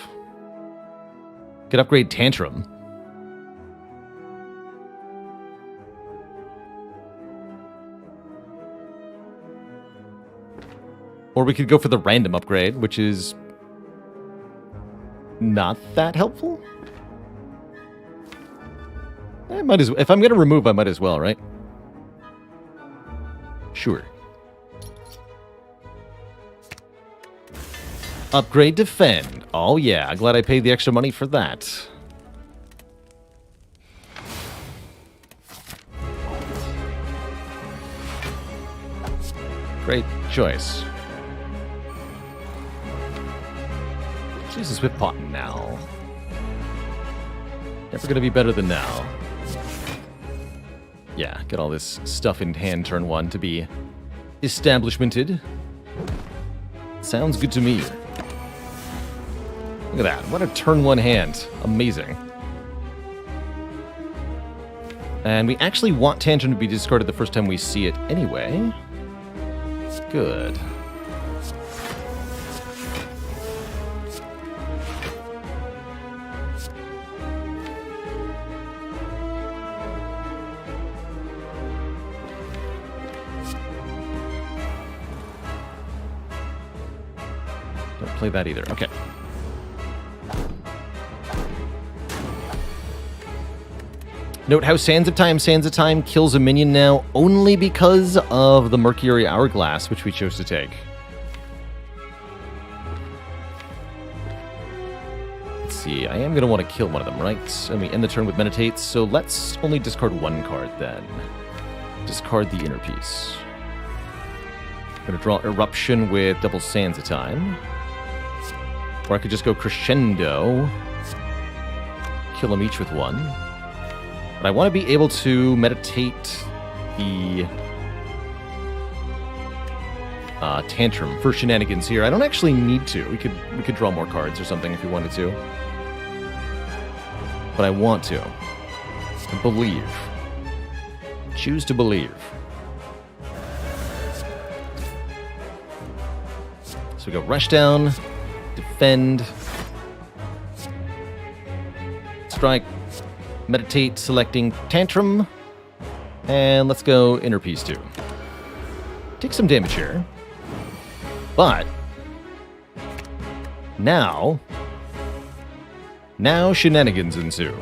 Could upgrade Tantrum. Or we could go for the random upgrade, which is not that helpful. I might as well. If I'm going to remove, I might as well, right? Sure. Upgrade Defend. Oh yeah, glad I paid the extra money for that. Great choice. Let's use this Whip Pot now. Never gonna be better than now. Yeah, get all this stuff in hand turn 1 to be establishmented. Sounds good to me. Look at that. What a turn 1 hand. Amazing. And we actually want Tantrum to be discarded the first time we see it anyway. Good. Don't play that either. Okay. Note how Sands of Time kills a minion now only because of the Mercury Hourglass, which we chose to take. Let's see, I am going to want to kill one of them, right? And we end the turn with Meditate, so let's only discard one card then. Discard the inner piece. I'm going to draw Eruption with double Sands of Time. Or I could just go Crescendo, kill them each with one. But I want to be able to meditate the Tantrum for shenanigans here. I don't actually need to. We could draw more cards or something if we wanted to. But I want to. I believe. Choose to believe. So we go Rush Down, Defend, Strike, Meditate, selecting Tantrum, and let's go Inner Peace 2. Take some damage here, but now shenanigans ensue.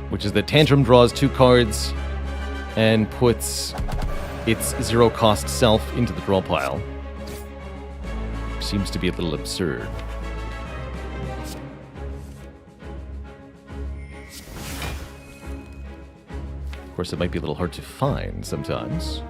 Which is that Tantrum draws 2 cards and puts its 0-cost self into the draw pile. Seems to be a little absurd. Of course, it might be a little hard to find sometimes.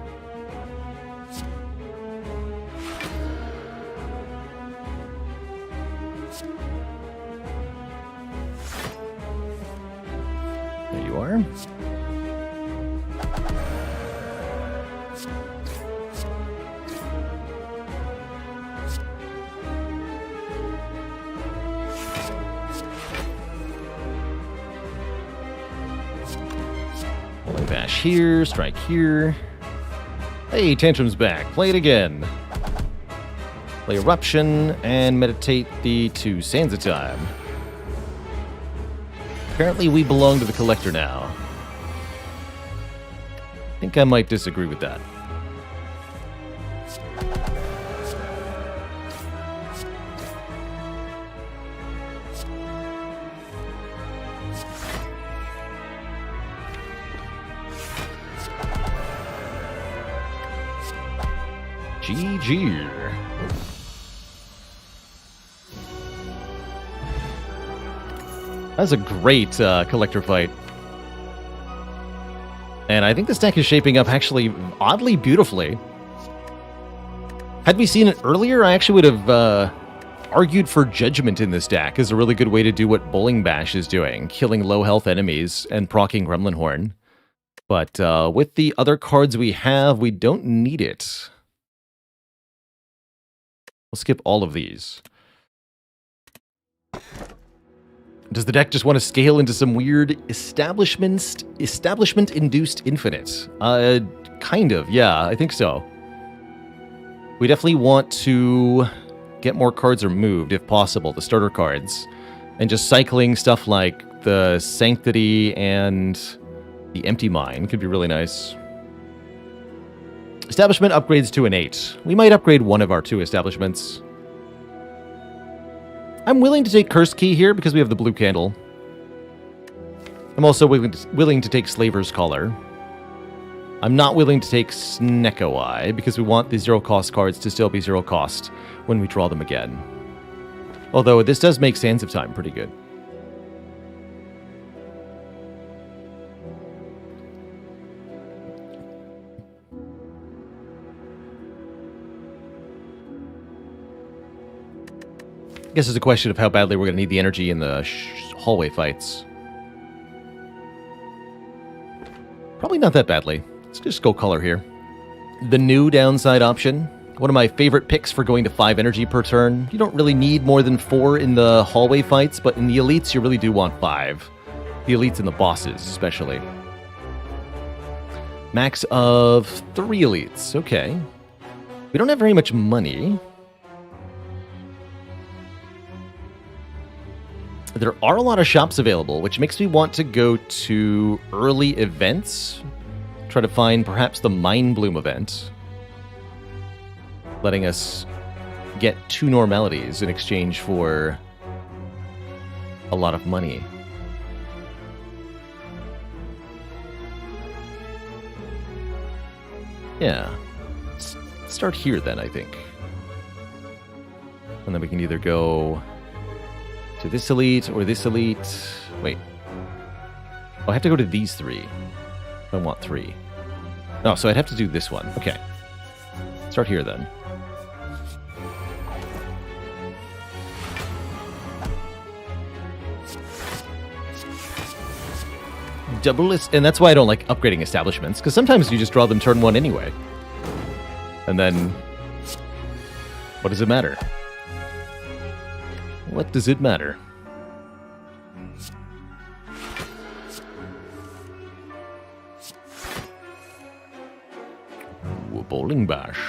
There you are. Bash here, strike here. Hey, Tantrum's back. Play it again. Play Eruption and meditate the 2 Sands of Time. Apparently we belong to the collector now. I think I might disagree with that. GG. That's a great collector fight. And I think this deck is shaping up actually oddly beautifully. Had we seen it earlier, I actually would have argued for Judgment in this deck is a really good way to do what Bowling Bash is doing, killing low health enemies and proccing Gremlin Horn. But with the other cards we have, we don't need it. We'll skip all of these. Does the deck just want to scale into some weird establishment-induced infinite? Kind of, yeah, I think so. We definitely want to get more cards removed, if possible, the starter cards. And just cycling stuff like the Sanctity and the Empty Mine could be really nice. Establishment upgrades to an 8. We might upgrade one of our 2 establishments. I'm willing to take Curse Key here because we have the blue candle. I'm also willing to take Slaver's Collar. I'm not willing to take Snecko Eye because we want the 0-cost cards to still be 0 cost when we draw them again. Although this does make Sands of Time pretty good. I guess it's a question of how badly we're going to need the energy in the hallway fights. Probably not that badly. Let's just go color here. The new downside option. One of my favorite picks for going to 5 energy per turn. You don't really need more than 4 in the hallway fights, but in the elites you really do want 5. The elites and the bosses, especially. Max of 3 elites. Okay. We don't have very much money. There are a lot of shops available, which makes me want to go to early events. Try to find perhaps the Mind Bloom event. Letting us get 2 normalities in exchange for a lot of money. Yeah. Let's start here then, I think. And then we can either go to this elite or this elite. Wait. Oh, I have to go to these 3. I want 3. No, so I'd have to do this one. Okay. Start here then. Double list, and that's why I don't like upgrading establishments, because sometimes you just draw them turn 1 anyway. And then, what does it matter? What does it matter? Ooh, Bowling Bash.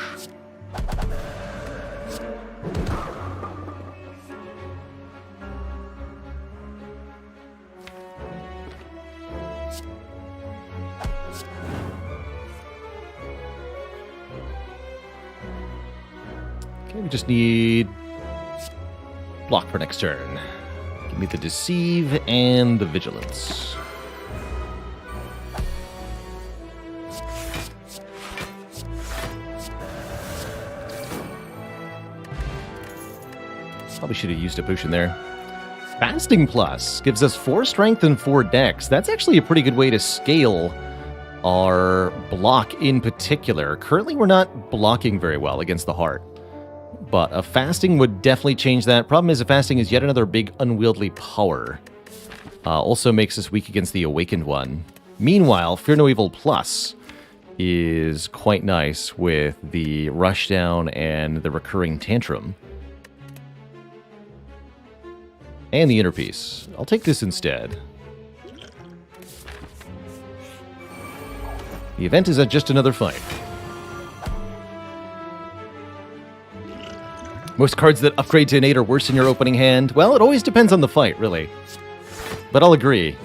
Okay, we just need block for next turn. Give me the Deceive and the Vigilance. Probably should have used a potion there. Fasting Plus gives us 4 strength and 4 dex. That's actually a pretty good way to scale our block in particular. Currently, we're not blocking very well against the heart. But a fasting would definitely change that. Problem is, a fasting is yet another big unwieldy power. Also makes us weak against the awakened one. Meanwhile, Fear No Evil Plus is quite nice with the Rushdown and the recurring Tantrum. And the Inner Peace. I'll take this instead. The event is just another fight. Most cards that upgrade to an 8 are worse in your opening hand. Well, it always depends on the fight, really. But I'll agree.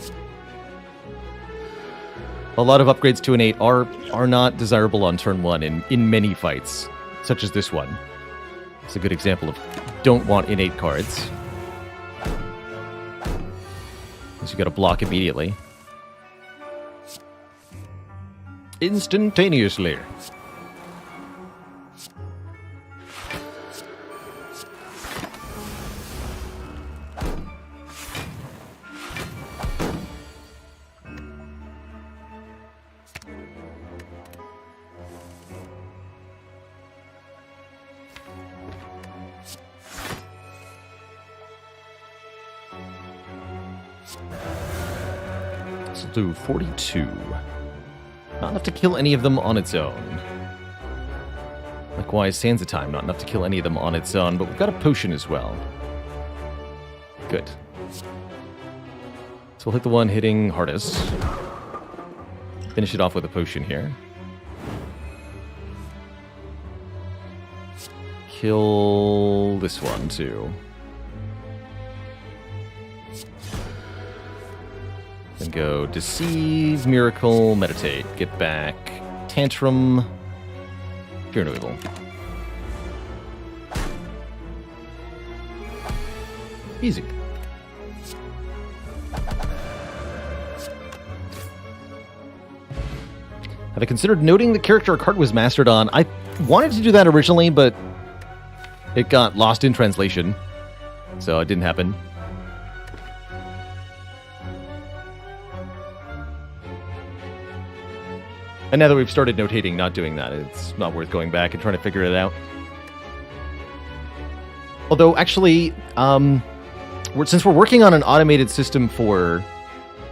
A lot of upgrades to an 8 are not desirable on turn 1 in many fights, such as this one. It's a good example of don't want innate cards. Because you gotta block immediately. Instantaneously. So we'll do 42. Not enough to kill any of them on its own. Likewise, Sands of Time, not enough to kill any of them on its own, but we've got a potion as well. Good. So we'll hit the one hitting hardest. Finish it off with a potion here. Kill this one, too. Then go Deceive, Miracle, Meditate. Get back. Tantrum. Fear no evil. Easy. Have I considered noting the character a card was mastered on? I wanted to do that originally, but it got lost in translation, so it didn't happen. And now that we've started notating, not doing that, it's not worth going back and trying to figure it out. Although, actually, since we're working on an automated system for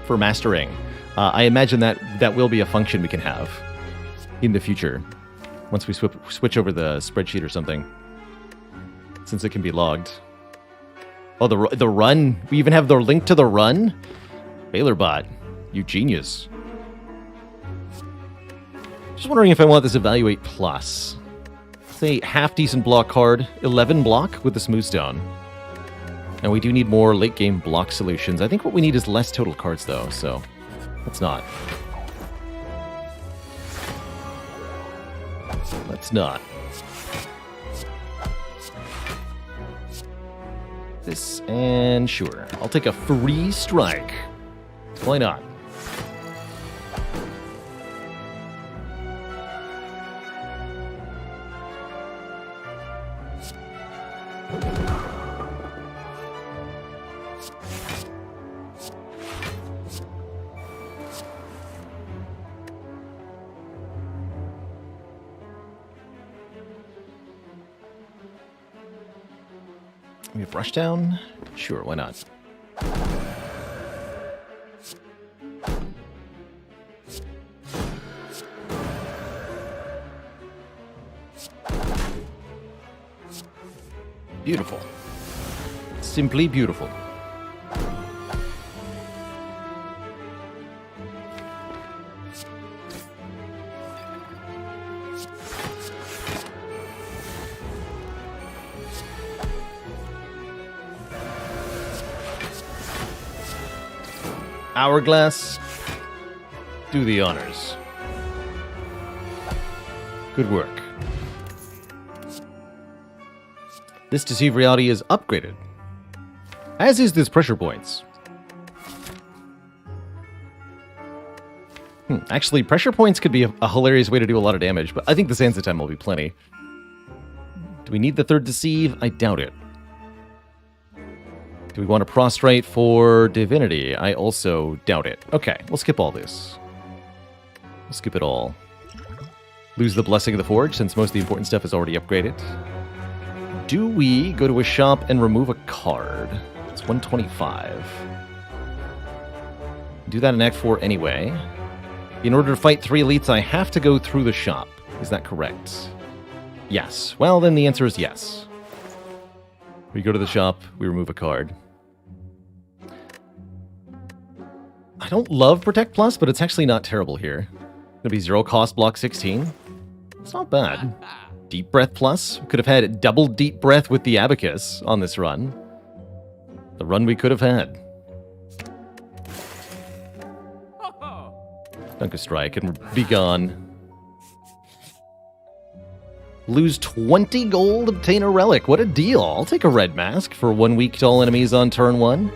mastering, I imagine that will be a function we can have in the future once we switch over the spreadsheet or something, since it can be logged. Oh, the run. We even have the link to the run? Bailerbot, you genius. Just wondering if I want this Evaluate Plus. Say half decent block card, 11 block with the Smooth Stone. And we do need more late game block solutions. I think what we need is less total cards though, so let's not. Let's not. This and sure. I'll take a free strike. Why not? We have brush down? Sure, why not? Beautiful. Simply beautiful. Hourglass, do the honors. Good work. This Decieve Reality is upgraded, as is this Pressure Points. Actually, Pressure Points could be a hilarious way to do a lot of damage, but I think the Sands of Time will be plenty. Do we need the third Deceive? I doubt it. Do we want to prostrate for Divinity? I also doubt it. Okay, we'll skip all this. We'll skip it all. Lose the Blessing of the Forge, since most of the important stuff is already upgraded. Do we go to a shop and remove a card? It's 125. Do that in Act 4 anyway. In order to fight 3 elites, I have to go through the shop. Is that correct? Yes. Well, then the answer is yes. We go to the shop, we remove a card. I don't love Protect Plus, but it's actually not terrible here. Gonna be 0 cost block 16. It's not bad. Deep Breath Plus. We could have had double Deep Breath with the Abacus on this run. The run we could have had. Dunk a strike and be gone. Lose 20 gold, obtain a relic. What a deal. I'll take a red mask for 1 week to all enemies on turn 1.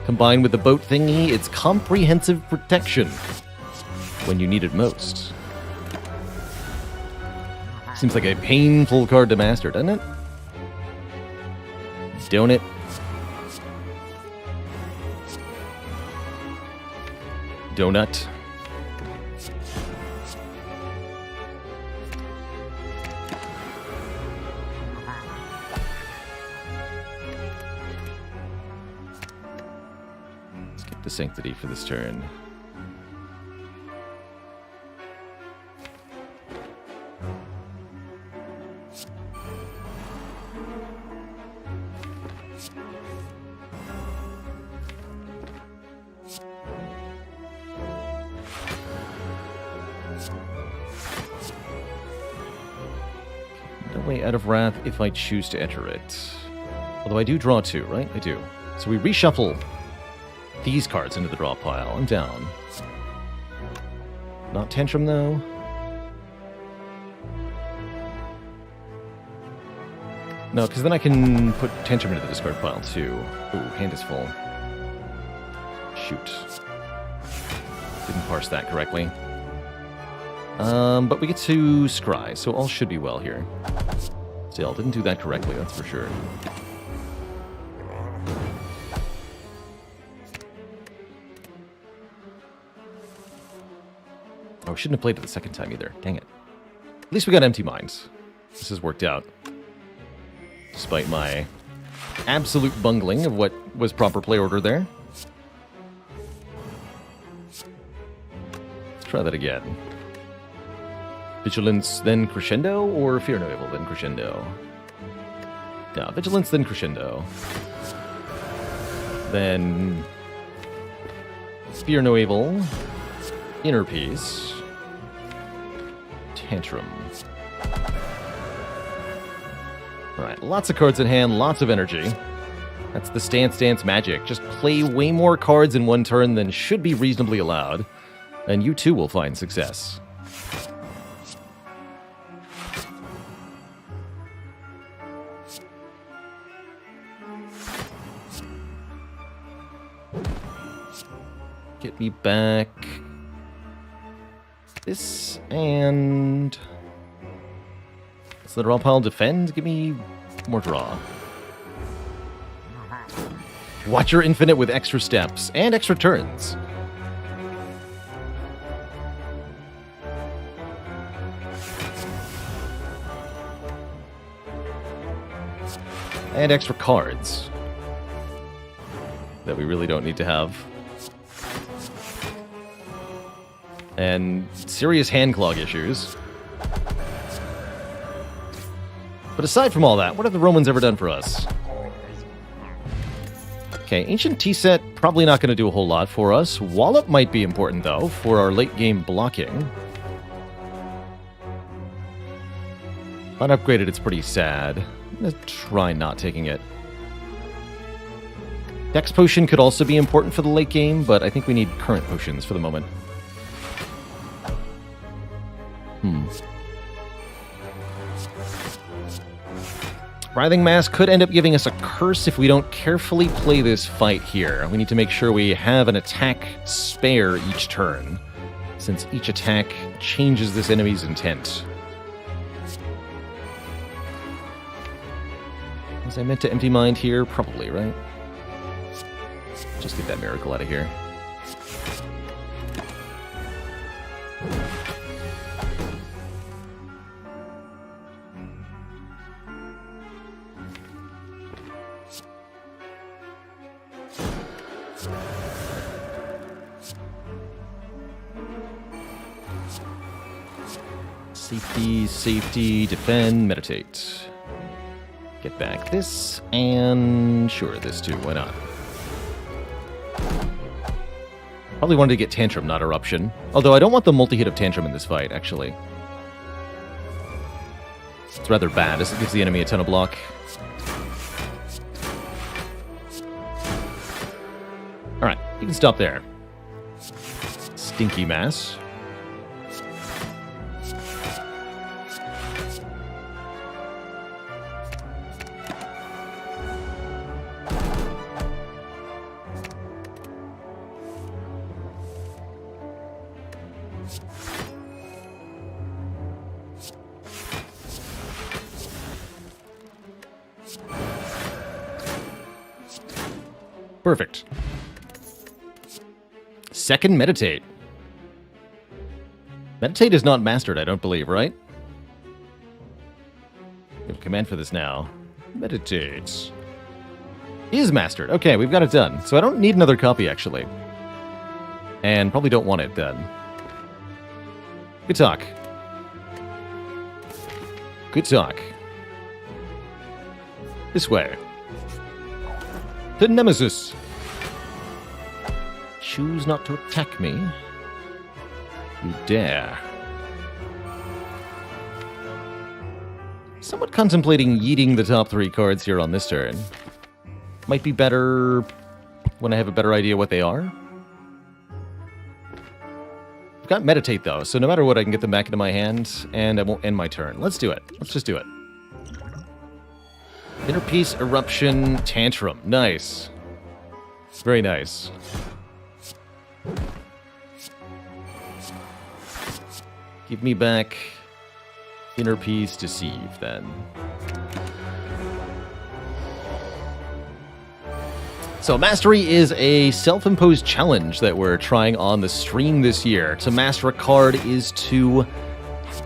Combined with the boat thingy, it's comprehensive protection when you need it most. Seems like a painful card to master, doesn't it? Don't it? Donut. the Sanctity for this turn. No way out of Wrath if I choose to enter it. Although I do draw 2, right? I do. So we reshuffle these cards into the draw pile. I'm down. Not Tantrum, though. No, because then I can put Tantrum into the discard pile, too. Ooh, hand is full. Shoot. Didn't parse that correctly. But we get to Scry, so all should be well here. Still, didn't do that correctly, that's for sure. Oh, shouldn't have played it the second time either. Dang it. At least we got Empty Minds. This has worked out. Despite my absolute bungling of what was proper play order there. Let's try that again. Vigilance, then Crescendo, or Fear No Evil, then Crescendo? Yeah, Vigilance, then Crescendo. Then Fear No Evil, Inner Peace, Tantrum. Alright, lots of cards in hand, lots of energy. That's the Stance magic. Just play way more cards in one turn than should be reasonably allowed, and you too will find success. Get me back this, and so the draw pile defend. Give me more draw. Watch your infinite with extra steps and extra turns. And extra cards that we really don't need to have. And serious hand clog issues. But aside from all that, what have the Romans ever done for us? Okay, Ancient T-Set, probably not going to do a whole lot for us. Wallop might be important, though, for our late-game blocking. Unupgraded, it's pretty sad. I'm going to try not taking it. Dex Potion could also be important for the late game, but I think we need current potions for the moment. Writhing Mass could end up giving us a curse if we don't carefully play this fight here. We need to make sure we have an attack spare each turn, since each attack changes this enemy's intent. Was I meant to Empty Mind here? Probably, right? Just get that miracle out of here. Safety, defend, meditate. Get back this, and sure, this too, why not? Probably wanted to get Tantrum, not Eruption. Although I don't want the multi-hit of Tantrum in this fight, actually. It's rather bad, as it gives the enemy a ton of block. Alright, you can stop there. Stinky Mass. Perfect. Second Meditate. Meditate is not mastered, I don't believe, right? We have a command for this now. Meditate. Is mastered. Okay, we've got it done. So I don't need another copy, actually. And probably don't want it then. Good talk. Good talk. This way. To Nemesis. Choose not to attack me. You dare. Somewhat contemplating yeeting the top 3 cards here on this turn. Might be better when I have a better idea what they are. I've got Meditate, though, so no matter what, I can get them back into my hand, and I won't end my turn. Let's do it. Let's just do it. Inner Peace, Eruption, Tantrum. Nice. Very nice. Give me back Inner Peace, Deceive, then. So Mastery is a self-imposed challenge that we're trying on the stream this year. To master a card is to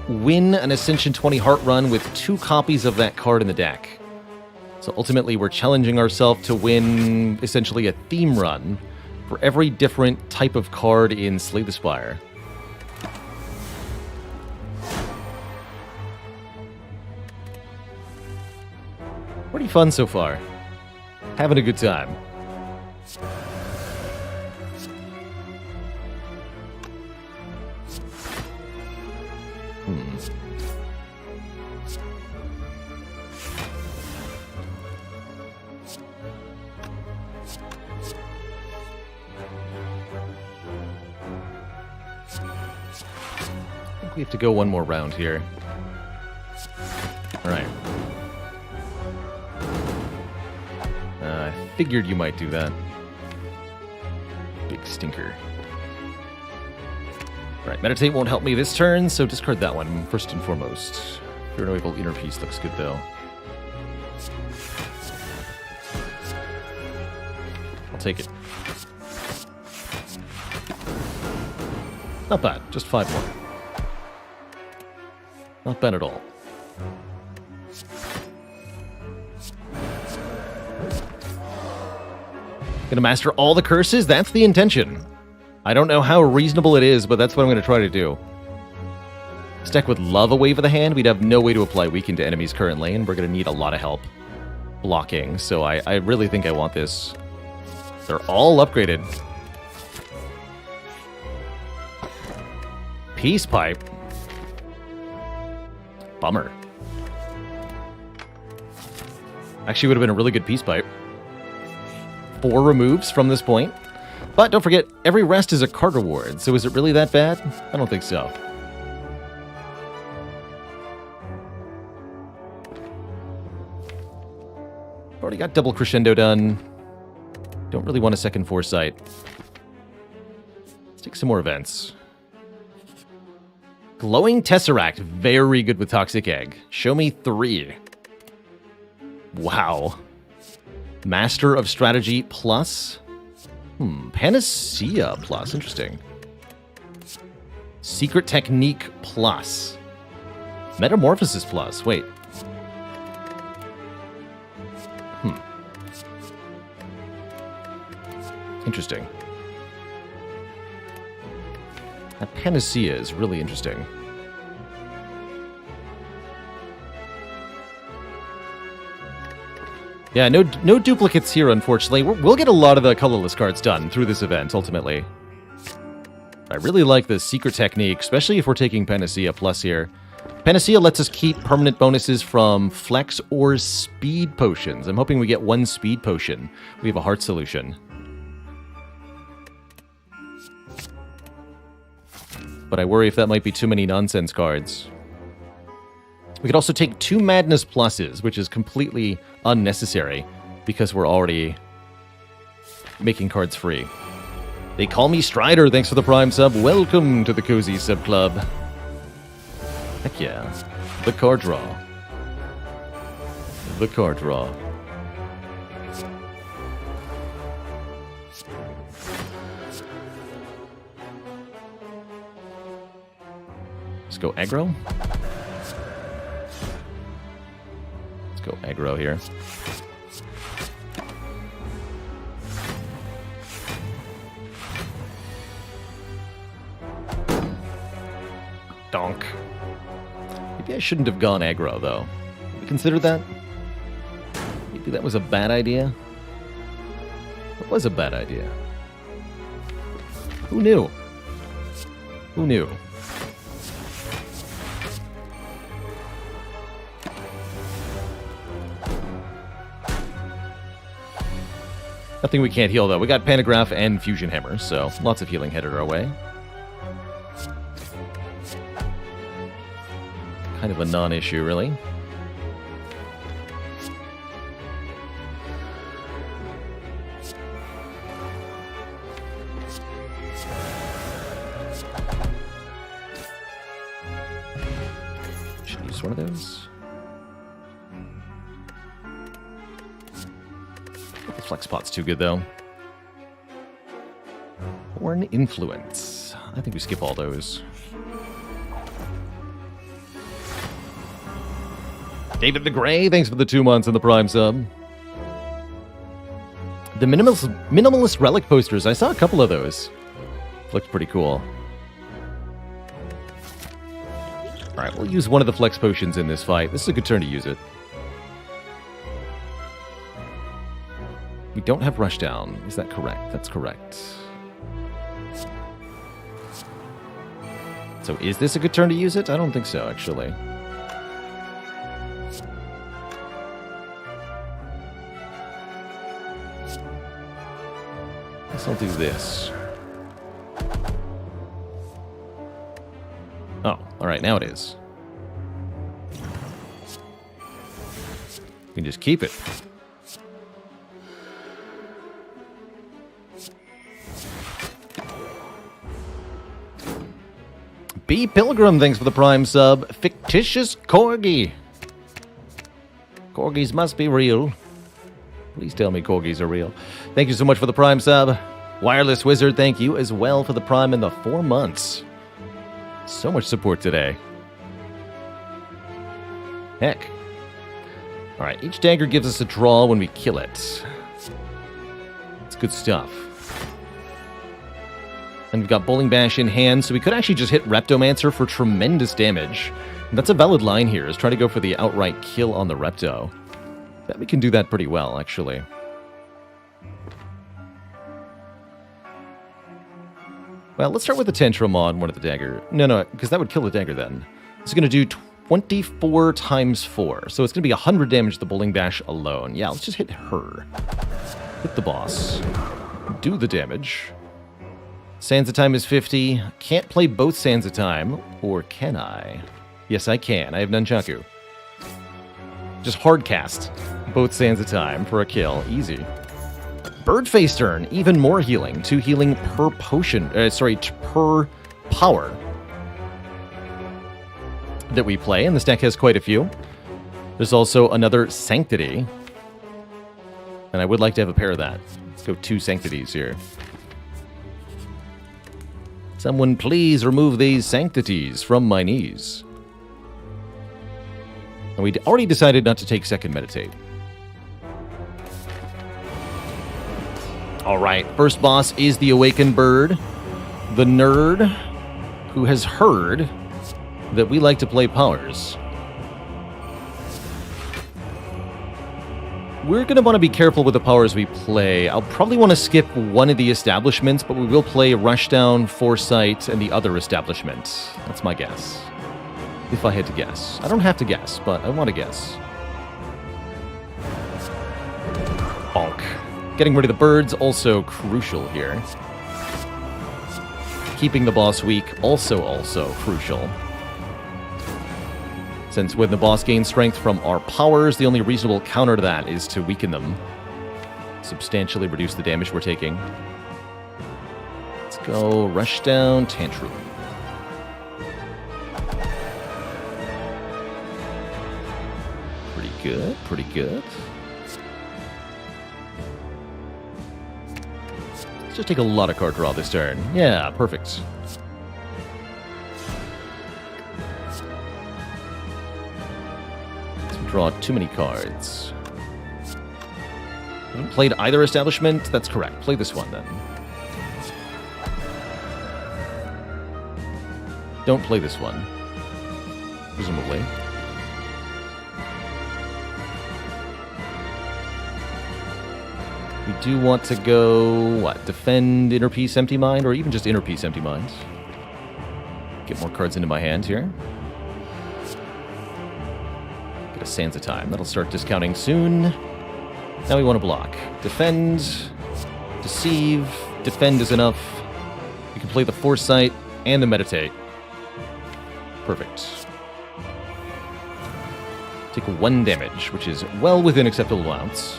win an Ascension 20 Heart run with 2 copies of that card in the deck. So ultimately we're challenging ourselves to win essentially a theme run for every different type of card in Slay the Spire. Pretty fun so far. Having a good time. I think we have to go one more round here. Alright. I figured you might do that. Big stinker. Alright, Meditate won't help me this turn, so discard that one first and foremost. Fear No Evil, Inner Peace looks good though. I'll take it. Not bad, just 5 more. Not bad at all. Gonna master all the curses? That's the intention. I don't know how reasonable it is, but that's what I'm gonna try to do. Stack with Love a Wave of the Hand, we'd have no way to apply Weaken to enemies currently, and we're gonna need a lot of help blocking, so I really think I want this. They're all upgraded. Peace Pipe. Bummer. Actually would have been a really good Peace Pipe. 4 removes from this point. But don't forget, every rest is a card reward, so is it really that bad? I don't think so. Already got double Crescendo done. Don't really want a second Foresight. Let's take some more events. Glowing Tesseract, very good with Toxic Egg. Show me 3. Wow. Master of Strategy plus? Panacea plus, interesting. Secret Technique plus. Metamorphosis plus, wait. Interesting. That Panacea is really interesting. Yeah, no duplicates here, unfortunately. We'll get a lot of the colorless cards done through this event, ultimately. I really like the Secret Technique, especially if we're taking Panacea Plus here. Panacea lets us keep permanent bonuses from Flex or Speed Potions. I'm hoping we get 1 Speed Potion. We have a Heart Solution. But I worry if that might be too many nonsense cards. We could also take 2 Madness Pluses, which is completely unnecessary because we're already making cards free. They call me Strider, thanks for the Prime sub. Welcome to the Cozy Sub Club. Heck yeah. The card draw. The card draw. Let's go aggro. Go aggro here. Donk. Maybe I shouldn't have gone aggro, though. Have you considered that? Maybe that was a bad idea? It was a bad idea. Who knew? Who knew? Nothing we can't heal, though. We got Pantograph and Fusion Hammer, so lots of healing headed our way. Kind of a non-issue, really. Should use one of those. The flex pot's too good, though. Or an influence. I think we skip all those. David the Grey, thanks for the 2 months in the Prime sub. The minimalist relic posters, I saw a couple of those. Looked pretty cool. Alright, we'll use one of the flex potions in this fight. This is a good turn to use it. We don't have Rushdown. Is that correct? That's correct. So is this a good turn to use it? I don't think so, actually. Guess I'll do this. Oh, alright, now it is. You can just keep it. B. Pilgrim, thanks for the Prime sub. Fictitious Corgi. Corgis must be real. Please tell me Corgis are real. Thank you so much for the Prime sub. Wireless Wizard, thank you as well for the Prime in the 4 months. So much support today. Heck. Alright, each dagger gives us a draw when we kill it. It's good stuff. And we've got Bowling Bash in hand, so we could actually just hit Reptomancer for tremendous damage. And that's a valid line here, is try to go for the outright kill on the Repto. Bet we can do that pretty well, actually. Well, let's start with the Tantrum on one of the dagger. No, because that would kill the dagger then. It's going to do 24 times 4, so it's going to be 100 damage to the Bowling Bash alone. Yeah, let's just hit her. Hit the boss. Do the damage. Sands of Time is 50. Can't play both Sands of Time, or can I? Yes, I can. I have Nunchaku. Just hard cast both Sands of Time for a kill. Easy. Birdface turn, even more healing. 2 healing per potion. Per power that we play, and this deck has quite a few. There's also another Sanctity, and I would like to have a pair of that. Let's go 2 Sanctities here. Someone please remove these Sanctities from my knees. And we already decided not to take second Meditate. Alright, first boss is the Awakened Bird. The nerd who has heard that we like to play powers. We're going to want to be careful with the powers we play. I'll probably want to skip one of the establishments, but we will play Rushdown, Foresight, and the other establishment. That's my guess. If I had to guess. I don't have to guess, but I want to guess. Bonk. Getting rid of the birds, also crucial here. Keeping the boss weak, also crucial. Since when the boss gains strength from our powers, the only reasonable counter to that is to weaken them. Substantially reduce the damage we're taking. Let's go Rushdown, Tantrum. Pretty good, pretty good. Let's just take a lot of card draw this turn. Yeah, perfect. Draw too many cards. Haven't played either establishment? That's correct. Play this one, then. Don't play this one. presumably. We do want to go, what, defend Inner Peace, Empty Mind, or even just Inner Peace, Empty Mind. Get more cards into my hand here. Get a Sansa time. That'll start discounting soon. Now we want to block. Defend, Deceive, defend is enough. We can play the Foresight and the Meditate. Perfect. Take 1 damage, which is well within acceptable amounts.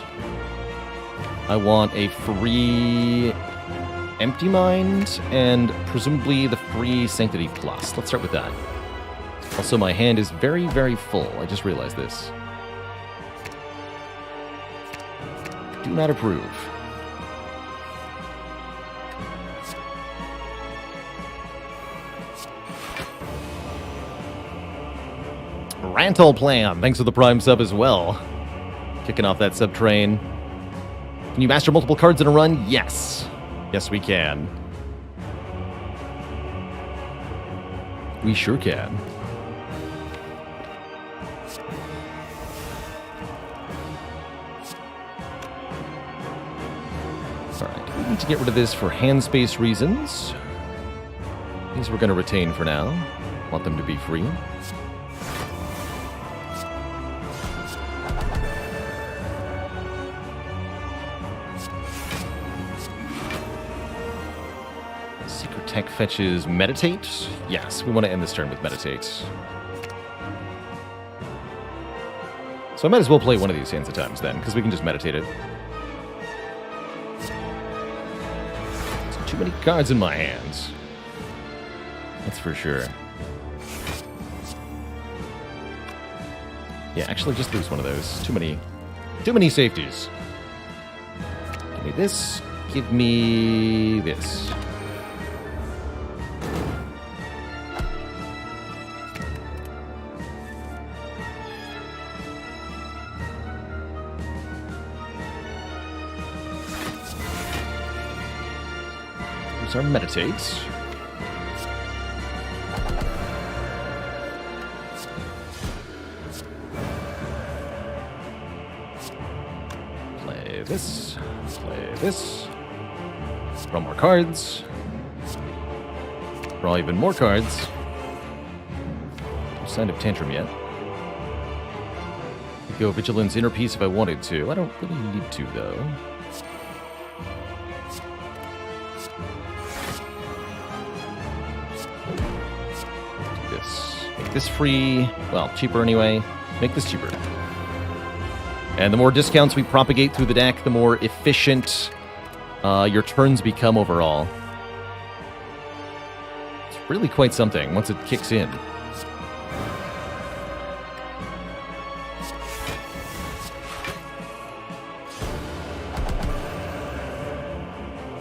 I want a free Empty Mind and presumably the free Sanctity Plus. Let's start with that. Also, my hand is very, very full. I just realized this. Do not approve. Rantal Plan, thanks for the Prime sub as well. Kicking off that sub train. Can you master multiple cards in a run? Yes. Yes, we can. We sure can. Alright, we need to get rid of this for hand space reasons. These we're going to retain for now. Want them to be free. Tech fetches Meditate. Yes, we want to end this turn with Meditate. So I might as well play one of these hands at times then, because we can just meditate it. There's too many cards in my hands. That's for sure. Yeah, actually just lose one of those. Too many safeties. Give me this. Give me this. Our meditates. Play this. Play this. Draw more cards. Draw even more cards. No sign of Tantrum yet. Could go Vigilance, Inner Peace if I wanted to. I don't really need to, though. Make this free. Well, cheaper anyway. Make this cheaper. And the more discounts we propagate through the deck, the more efficient your turns become overall. It's really quite something once it kicks in.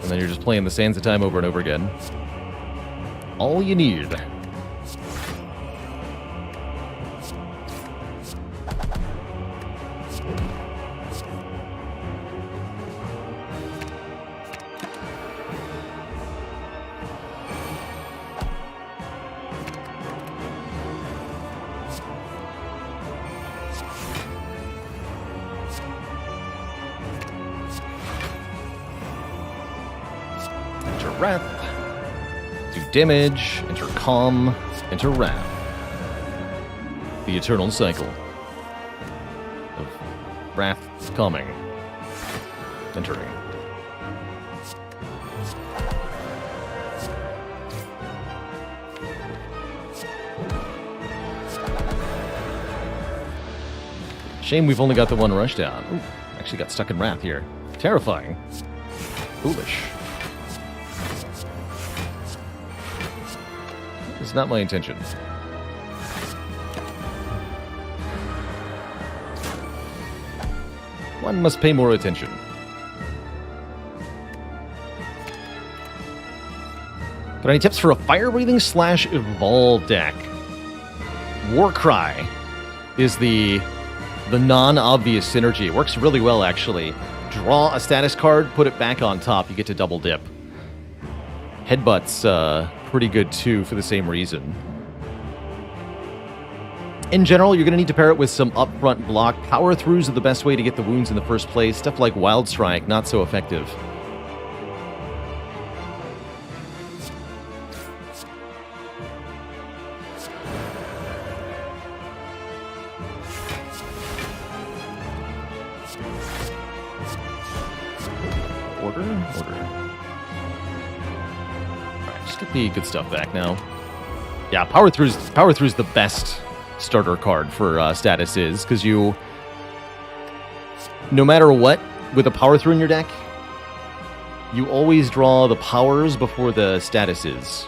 And then you're just playing the Sands of Time over and over again. All you need. Wrath. Do damage, enter Calm, enter Wrath. The eternal cycle of Wrath calming. Entering. Shame we've only got the one rush down. Ooh, actually got stuck in Wrath here. Terrifying. Foolish. It's not my intention. One must pay more attention. Got any tips for a fire-breathing / evolve deck? Warcry is the non-obvious synergy. It works really well, actually. Draw a status card, put it back on top, you get to double dip. Headbutt's pretty good too for the same reason. In general, you're going to need to pair it with some upfront block. Power throughs are the best way to get the wounds in the first place. Stuff like Wild Strike, not so effective. Order. Alright, just get the good stuff back now. Yeah, Power Through's the best starter card for statuses, because you, no matter what, with a Power Through in your deck, you always draw the powers before the statuses,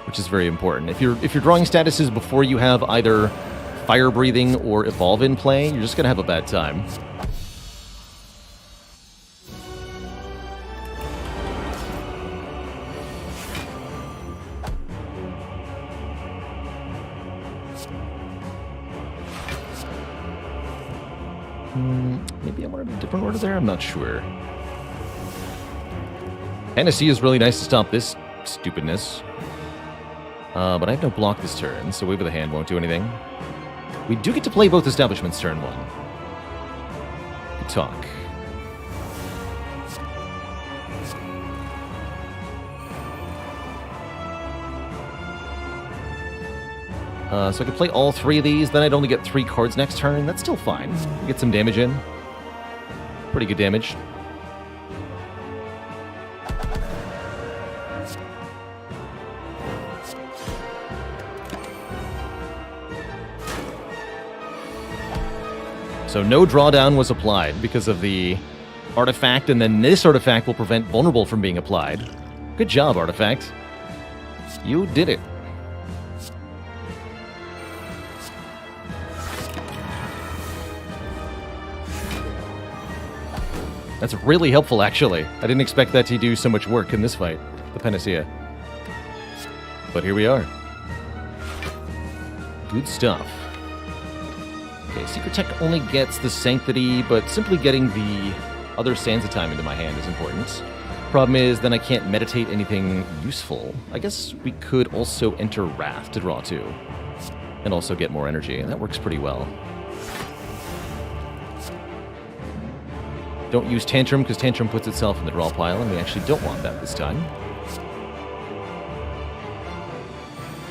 which is very important. If you're drawing statuses before you have either Fire Breathing or Evolve in play, you're just gonna have a bad time. Maybe I wanted a different order there? I'm not sure. Hennessy is really nice to stop this stupidness. But I have no block this turn, so Wave of the Hand won't do anything. We do get to play both establishments turn 1. Good talk. So I could play all 3 of these, then I'd only get 3 cards next turn. That's still fine. Get some damage in. Pretty good damage. So no drawdown was applied because of the artifact, and then this artifact will prevent vulnerable from being applied. Good job, artifact. You did it. That's really helpful, actually. I didn't expect that to do so much work in this fight, the Panacea. But here we are. Good stuff. Okay, Secret Tech only gets the Sanctity, but simply getting the other Sands of Time into my hand is important. Problem is, then I can't meditate anything useful. I guess we could also enter Wrath to draw 2. And also get more energy, and that works pretty well. Don't use Tantrum, because Tantrum puts itself in the draw pile, and we actually don't want that this time.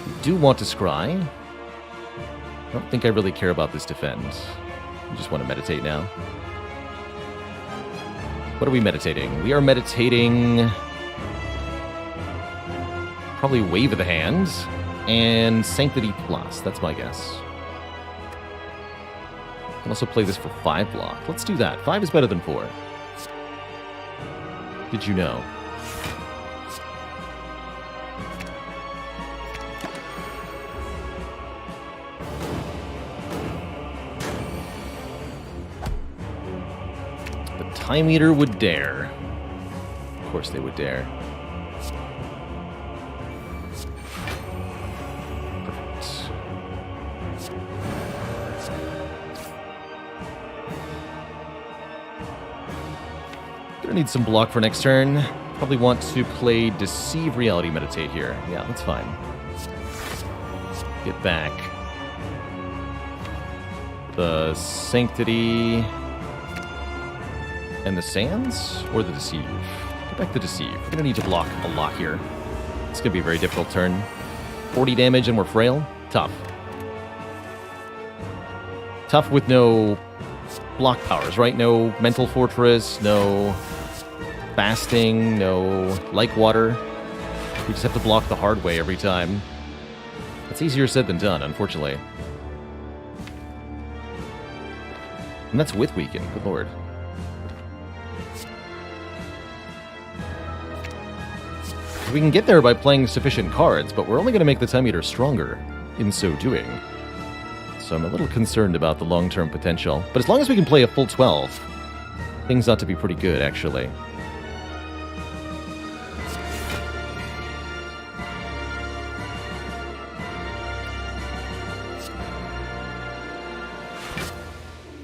We do want to Scry. I don't think I really care about this defend. I just want to meditate now. What are we meditating? We are meditating probably Wave of the Hand and Sanctity Plus. That's my guess. I can also play this for 5 block. Let's do that. 5 is better than 4. Did you know? The Time Eater would dare. Of course they would dare. Need some block for next turn. Probably want to play Deceive Reality Meditate here. Yeah, that's fine. Get back the Sanctity and the Sands, or the Deceive? Get back the Deceive. We're gonna need to block a lot here. It's gonna be a very difficult turn. 40 damage and we're frail? Tough. Tough with no block powers, right? No Mental Fortress, no Fasting, no Like Water. We just have to block the hard way every time. It's easier said than done, unfortunately. And that's with Weaken, good lord. We can get there by playing sufficient cards, but we're only going to make the Time Eater stronger in so doing. So I'm a little concerned about the long-term potential. But as long as we can play a full 12, things ought to be pretty good, actually.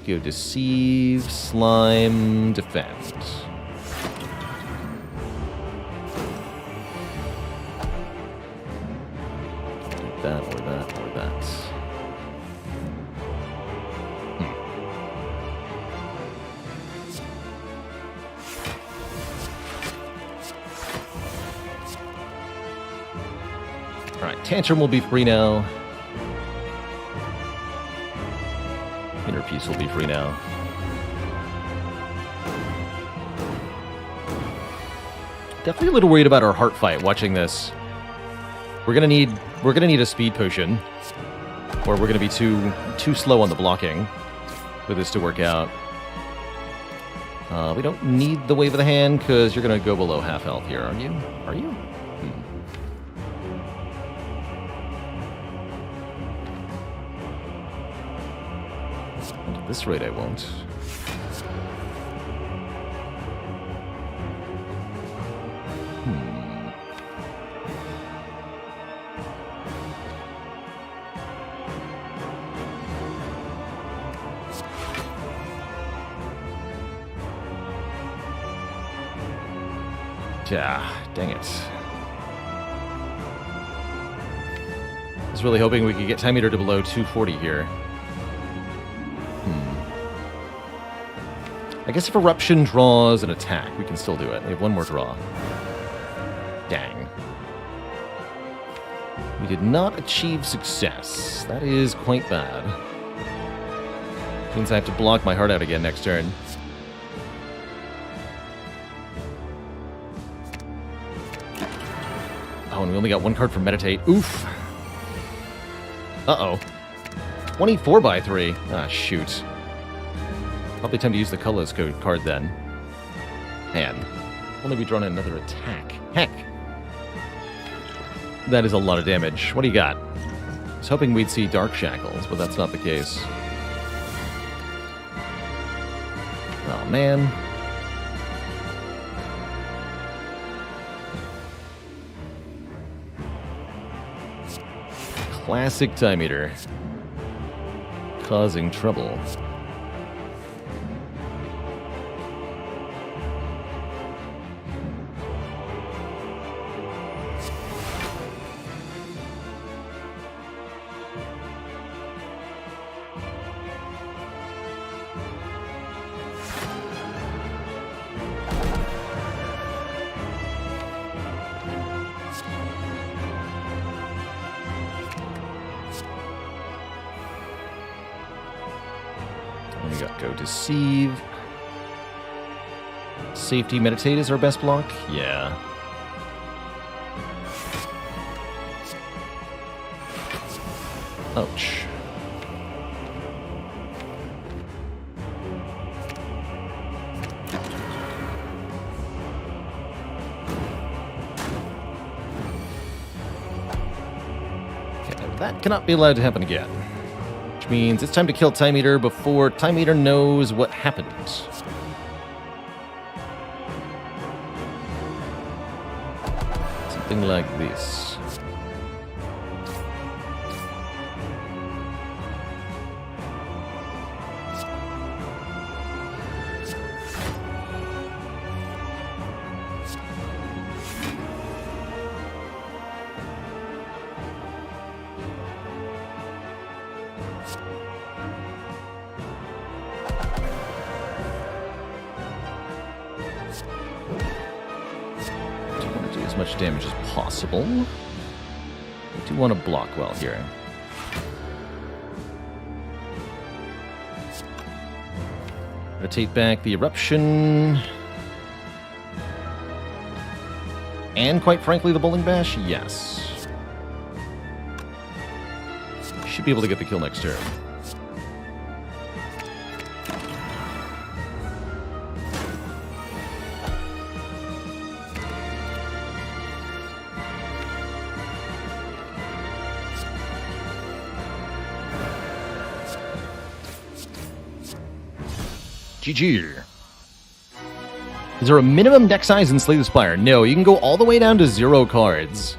Go Deceive, Slime, Defend. That or that or that. Tantrum will be free now. Inner Peace will be free now. Definitely a little worried about our heart fight watching this. We're gonna need a speed potion, or we're gonna be too slow on the blocking for this to work out. We don't need the Wave of the Hand because you're gonna go below half health here, aren't you? Are you? At this rate, I won't. Yeah, dang it. I was really hoping we could get Time Meter to below 240 here. I guess if Eruption draws an attack, we can still do it. We have one more draw. Dang. We did not achieve success. That is quite bad. Means I have to block my heart out again next turn. Oh, and we only got one card for Meditate. Oof. Uh-oh. 24 by 3. Ah, shoot. Probably time to use the colorless code card then. Man. Only be drawn another attack. Heck. That is a lot of damage. What do you got? I was hoping we'd see Dark Shackles, but that's not the case. Oh, man. Classic Time Eater. Causing trouble. We got Go Deceive. Safety Meditate is our best block? Yeah. Ouch. Okay, that cannot be allowed to happen again. Which means it's time to kill Time Eater before Time Eater knows what happened. Something like this. Much damage as possible. I do want to block well here. Rotate back the Eruption. And quite frankly, the Bowling Bash? Yes. Should be able to get the kill next turn. GG. Is there a minimum deck size in Slay the Spire? No, you can go all the way down to 0 cards.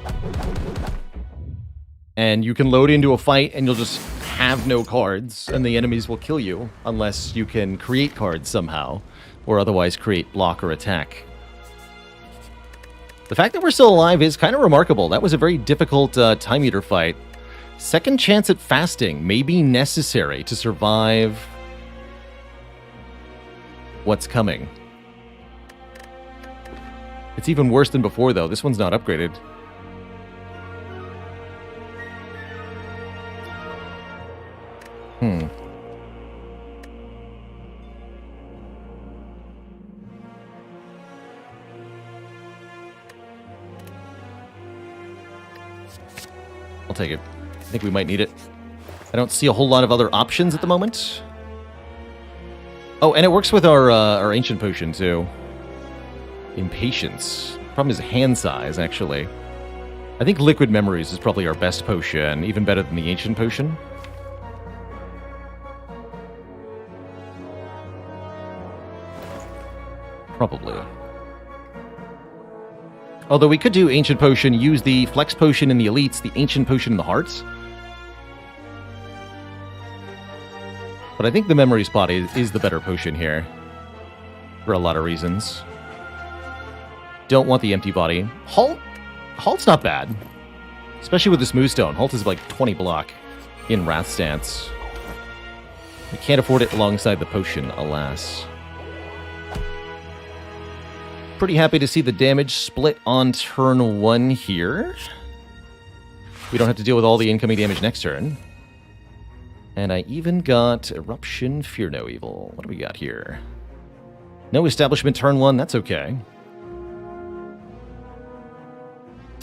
And you can load into a fight and you'll just have no cards, and the enemies will kill you unless you can create cards somehow, or otherwise create block or attack. The fact that we're still alive is kind of remarkable. That was a very difficult Time Eater fight. Second chance at fasting may be necessary to survive what's coming. It's even worse than before, though. This one's not upgraded. Hmm. I'll take it. I think we might need it. I don't see a whole lot of other options at the moment. Oh, and it works with our ancient potion, too. Impatience. Problem is hand size, actually. I think Liquid Memories is probably our best potion, even better than the ancient potion. Probably. Although we could do ancient potion, use the flex potion in the elites, the ancient potion in the hearts. But I think the memory spot is the better potion here. For a lot of reasons. Don't want the empty body. Halt's not bad. Especially with the smooth stone. Halt is like 20 block in Wrath stance. We can't afford it alongside the potion, alas. Pretty happy to see the damage split on turn 1 here. We don't have to deal with all the incoming damage next turn. And I even got Eruption, Fear No Evil. What do we got here? No establishment turn 1, that's okay.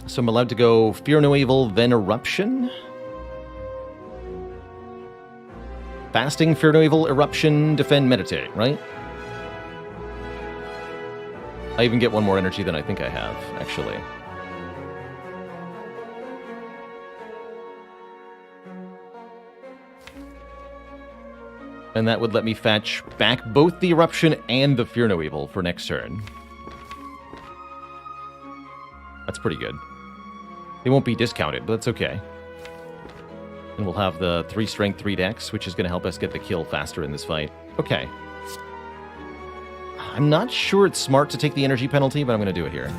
So I'm allowed to go Fear No Evil, then Eruption. Fasting, Fear No Evil, Eruption, Defend, Meditate, right? I even get one more energy than I think I have, actually. And that would let me fetch back both the Eruption and the Fear No Evil for next turn. That's pretty good. They won't be discounted, but that's okay. And we'll have the 3 strength, 3 dex, which is going to help us get the kill faster in this fight. Okay. I'm not sure it's smart to take the energy penalty, but I'm going to do it here.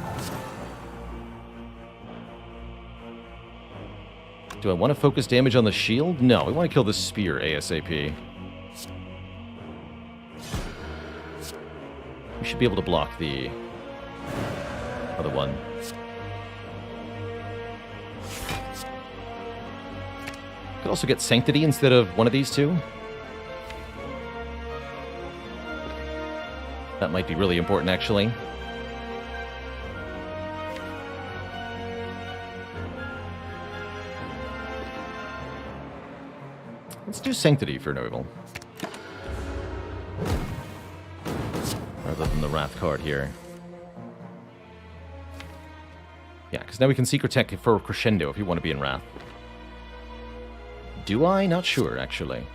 Do I want to focus damage on the shield? No, we want to kill the spear ASAP. We should be able to block the other one. Could also get Sanctity instead of one of these two. That might be really important, actually. Let's do Sanctity for No Evil. Rather than the Wrath card here. Yeah, because now we can Secret Tech for Crescendo if you want to be in Wrath. Do I? Not sure, actually.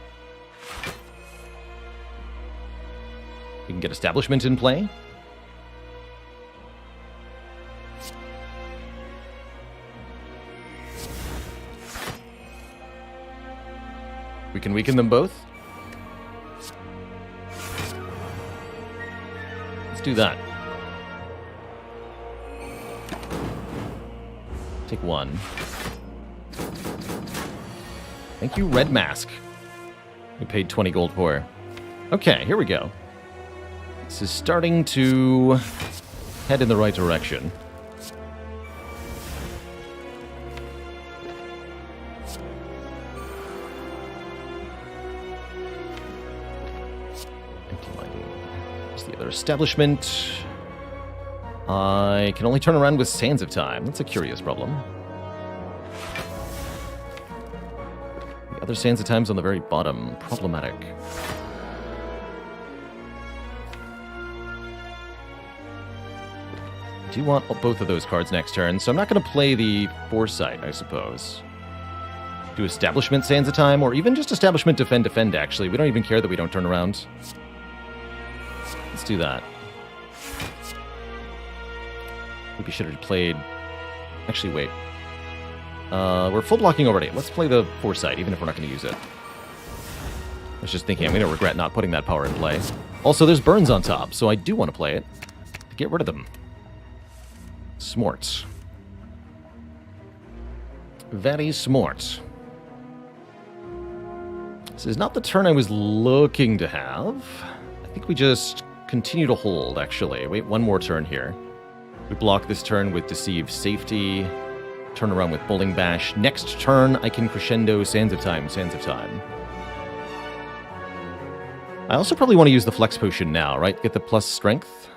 We can get Establishment in play. We can weaken them both. Let's do that. Take 1. Thank you, Red Mask. We paid 20 gold for. Okay, here we go. This is starting to head in the right direction. Empty lighting. Here's the other establishment. I can only turn around with Sands of Time. That's a curious problem. The other Sands of Time's on the very bottom. Problematic. Do you want both of those cards next turn? So I'm not going to play the Foresight, I suppose. Do Establishment Sands of Time, or even just Establishment Defend, actually. We don't even care that we don't turn around. Let's do that. Maybe should have played... Actually, wait. We're full blocking already. Let's play the Foresight, even if we're not going to use it. I was just thinking, I'm going to regret not putting that power in play. Also, there's burns on top, so I do want to play it to get rid of them. Smart. Very smart. This is not the turn I was looking to have. I think we just continue to hold, actually. Wait, one more turn here. We block this turn with Deceive Safety. Turn around with Bowling Bash. Next turn, I can Crescendo Sands of Time, Sands of Time. I also probably want to use the Flex Potion now, right? Get the plus strength.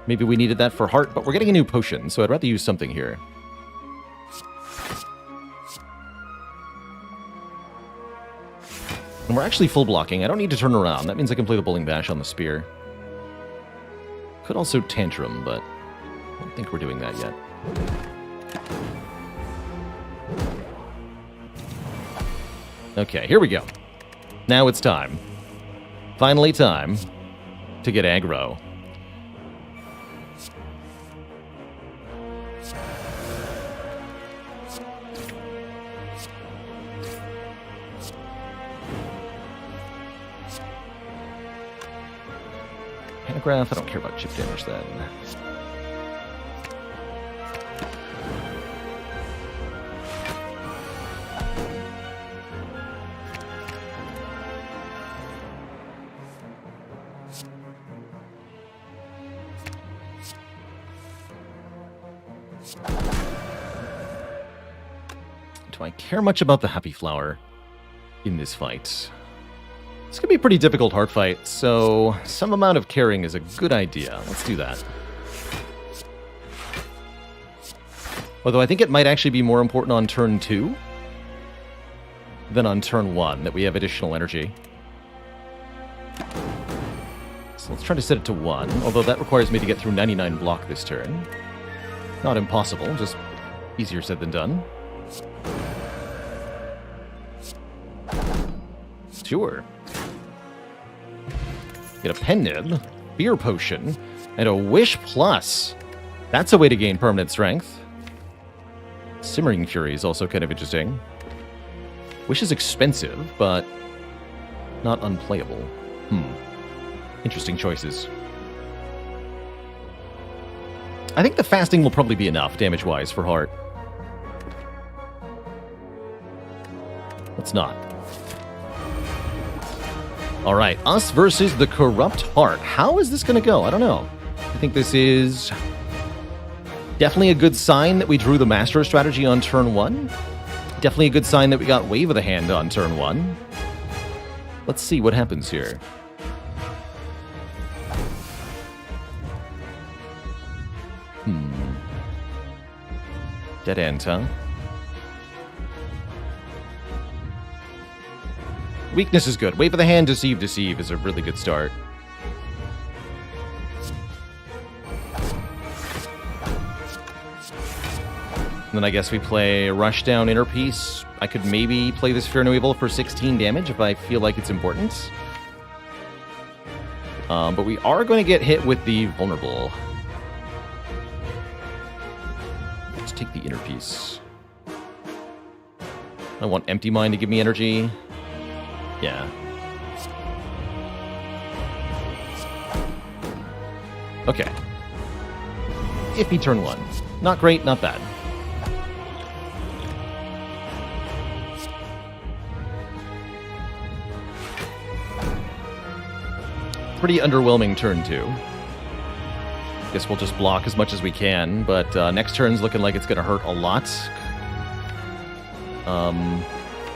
Maybe we needed that for heart, but we're getting a new potion, so I'd rather use something here. And we're actually full blocking. I don't need to turn around. That means I can play the Bowling Bash on the spear. Could also Tantrum, but I don't think we're doing that yet. Okay, here we go. Now it's time. Finally time to get aggro. Pentagraph, I don't care about chip damage then. Do I care much about the Happy Flower in this fight? It's going to be a pretty difficult heart fight, so some amount of caring is a good idea. Let's do that. Although I think it might actually be more important on turn 2 than on turn 1, that we have additional energy. So let's try to set it to 1, although that requires me to get through 99 block this turn. Not impossible, just easier said than done. Sure. Get a Pen-Nib, Fear Potion, and a Wish Plus. That's a way to gain permanent strength. Simmering Fury is also kind of interesting. Wish is expensive, but not unplayable. Interesting choices. I think the fasting will probably be enough, damage-wise, for heart. Let's not. All right, us versus the Corrupt Heart. How is this going to go? I don't know. I think this is definitely a good sign that we drew the Master strategy on turn 1. Definitely a good sign that we got Wave of the Hand on turn 1. Let's see what happens here. Dead End, huh? Weakness is good. Wave of the Hand, Deceive is a really good start. And then I guess we play Rushdown Inner Peace. I could maybe play this Fear No Evil for 16 damage if I feel like it's important. But we are going to get hit with the Vulnerable. Let's take the Inner Peace. I want Empty Mind to give me energy. Yeah. Okay. Iffy turn 1. Not great, not bad. Pretty underwhelming turn 2. Guess we'll just block as much as we can, but next turn's looking like it's going to hurt a lot.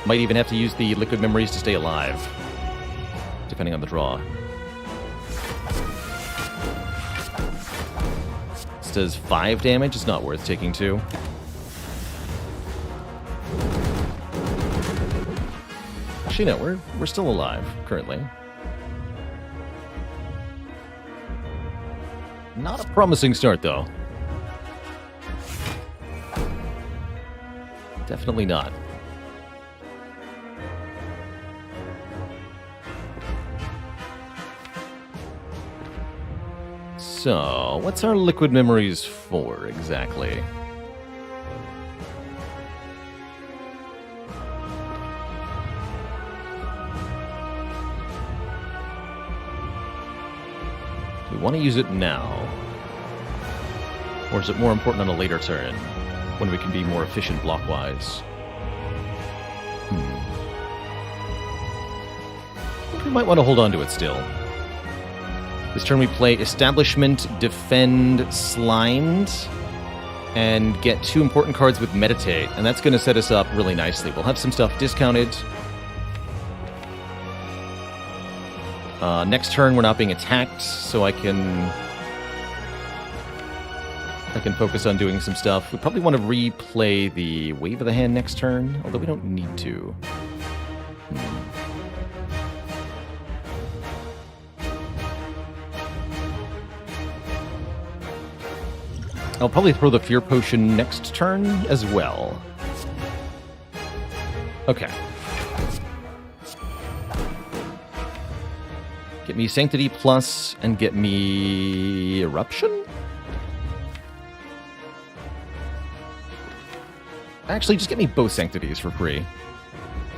Might even have to use the Liquid Memories to stay alive, depending on the draw. This does 5 damage. It's not worth taking 2. Actually, no, we're still alive, currently. Not a promising start, though. Definitely not. So, what's our Liquid Memories for, exactly? Do we want to use it now? Or is it more important on a later turn, when we can be more efficient block-wise? I think we might want to hold on to it still. This turn we play Establishment, Defend, Slimed, and get 2 important cards with Meditate, and that's going to set us up really nicely. We'll have some stuff discounted. Next turn, we're not being attacked, so I can focus on doing some stuff. We probably want to replay the Wave of the Hand next turn, although we don't need to. I'll probably throw the Fear Potion next turn as well. Okay. Get me Sanctity Plus and get me Eruption? Actually, just get me both Sanctities for free.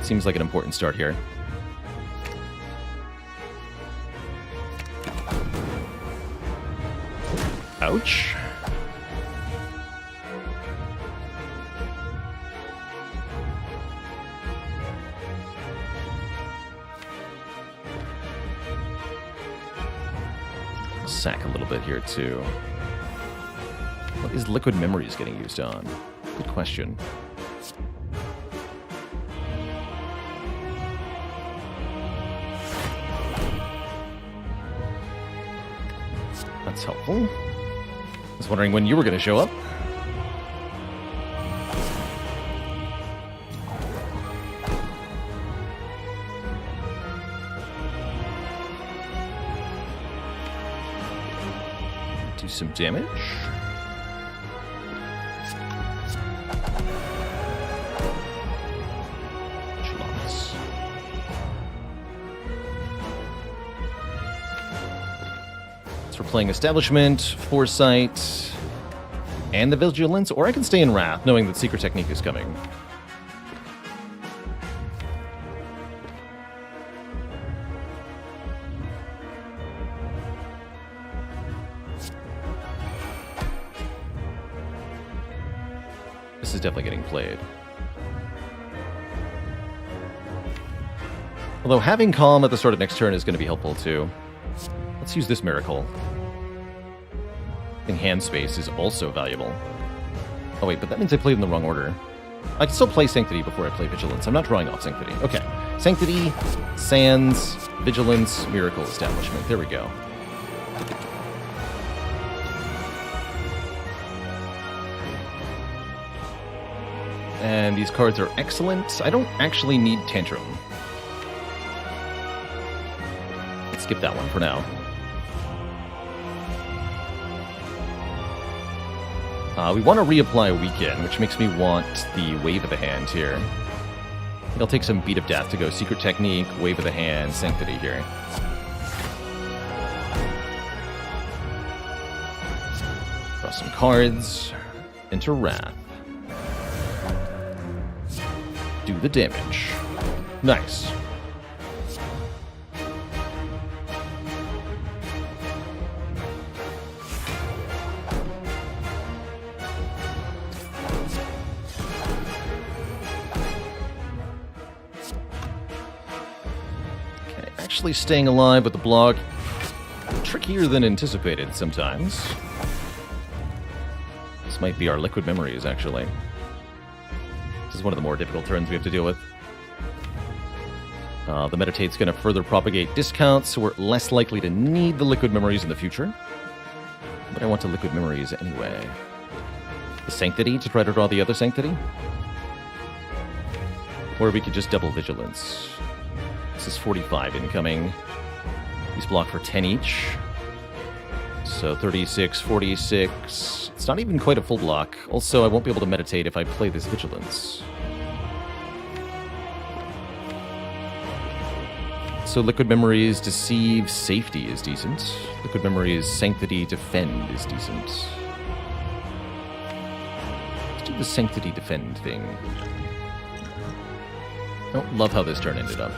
Seems like an important start here. Ouch. Sack a little bit here too. What is Liquid Memories getting used on? Good question. That's helpful. I was wondering when you were going to show up. Do some damage. Playing Establishment, Foresight, and the Vigilance, or I can stay in Wrath, knowing that Secret Technique is coming. This is definitely getting played. Although having Calm at the start of next turn is going to be helpful too. Let's use this Miracle. I think hand space is also valuable. Oh wait, but that means I played in the wrong order. I can still play Sanctity before I play Vigilance. I'm not drawing off Sanctity. Okay. Sanctity, Sands, Vigilance, Miracle, Establishment. There we go. And these cards are excellent. I don't actually need Tantrum. Let's skip that one for now. We want to reapply Weekend, which makes me want the Wave of the Hand here. I'll take some Beat of Death to go Secret Technique, Wave of the Hand, Sanctity here. Draw some cards. Enter Wrath. Do the damage. Nice. Actually staying alive with the block. Trickier than anticipated sometimes. This might be our Liquid Memories, actually. This is one of the more difficult turns we have to deal with. The Meditate's going to further propagate discounts, so we're less likely to need the Liquid Memories in the future. But I want the Liquid Memories anyway. The Sanctity to try to draw the other Sanctity? Or we could just double Vigilance. This is 45 incoming. These block for 10 each. So 36, 46. It's not even quite a full block. Also, I won't be able to meditate if I play this Vigilance. So Liquid Memories, Deceive, Safety is decent. Liquid Memories, Sanctity, Defend is decent. Let's do the Sanctity Defend thing. Oh, love how this turn ended up.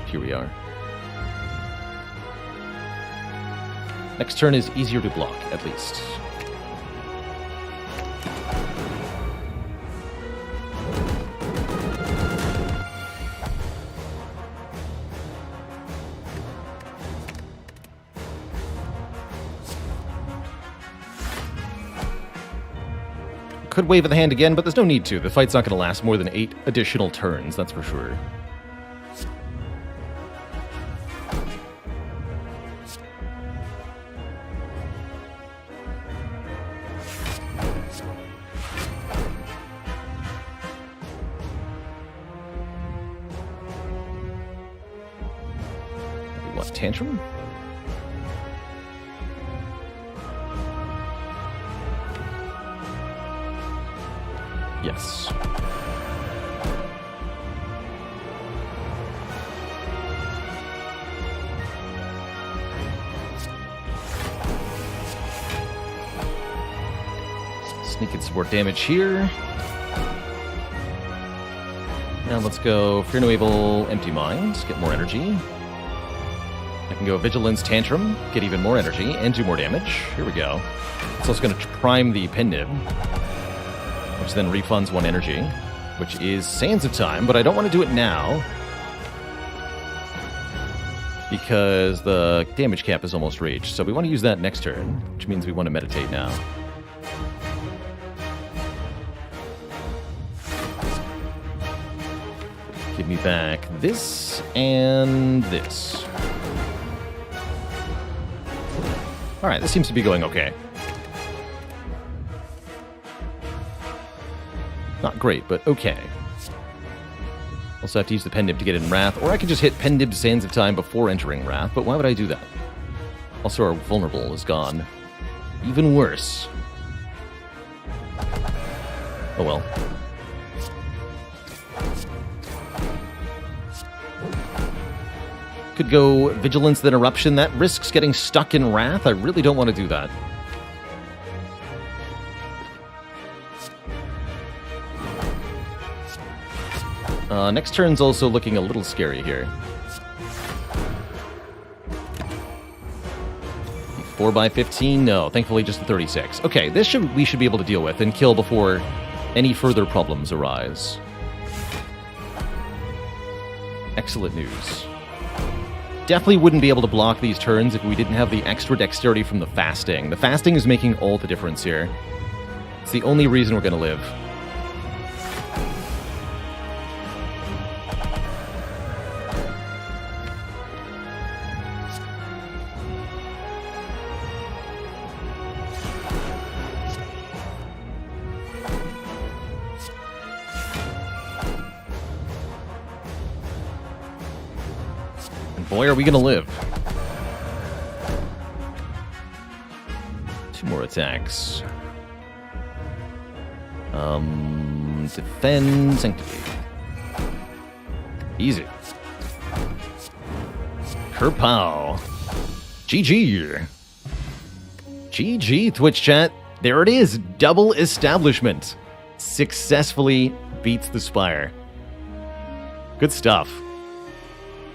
Here we are. Next turn is easier to block, at least. Could wave at the hand again, but there's no need to. The fight's not going to last more than 8 additional turns, that's for sure. What, Tantrum? Yes. Sneak and support damage here. Now let's go Fear No Evil, Empty Mind, get more energy. I can go Vigilance, Tantrum, get even more energy, and do more damage. Here we go. It's also going to prime the Pendant, which then refunds 1 energy, which is Sands of Time, but I don't want to do it now because the damage cap is almost reached. So we want to use that next turn, which means we want to meditate now. Give me back this and this. Alright, this seems to be going okay. Not great, but okay. Also have to use the Pendant to get in Wrath, or I could just hit Pendant Sands of Time before entering Wrath, but why would I do that? Also, our Vulnerable is gone. Even worse. Oh well. Could go Vigilance, then Eruption. That risks getting stuck in Wrath. I really don't want to do that. Next turn's also looking a little scary here. 4x15? No, thankfully just a 36. Okay, this we should be able to deal with and kill before any further problems arise. Excellent news. Definitely wouldn't be able to block these turns if we didn't have the extra dexterity from the fasting. The fasting is making all the difference here. It's the only reason we're going to live. Boy, are we going to live. 2 more attacks. Defend Sanctity. Easy. Kerpow. GG. GG, Twitch chat. There it is. Double Establishment. Successfully beats the Spire. Good stuff.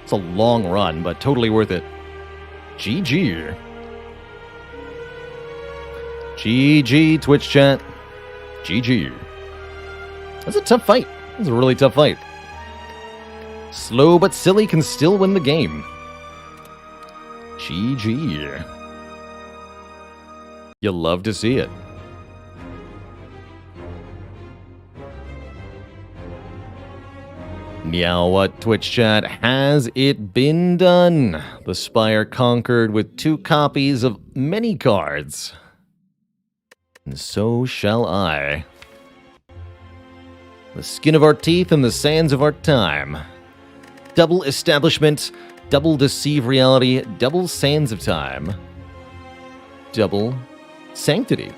It's a long run, but totally worth it. GG. GG, Twitch chat. GG. That's a tough fight. That's a really tough fight. Slow but silly can still win the game. GG. You love to see it. Meow, what, Twitch chat? Has it been done? The Spire conquered with 2 copies of many cards. And so shall I. The skin of our teeth and the sands of our time. Double Establishment, double Deceive Reality, double Sands of Time. Double Sanctity.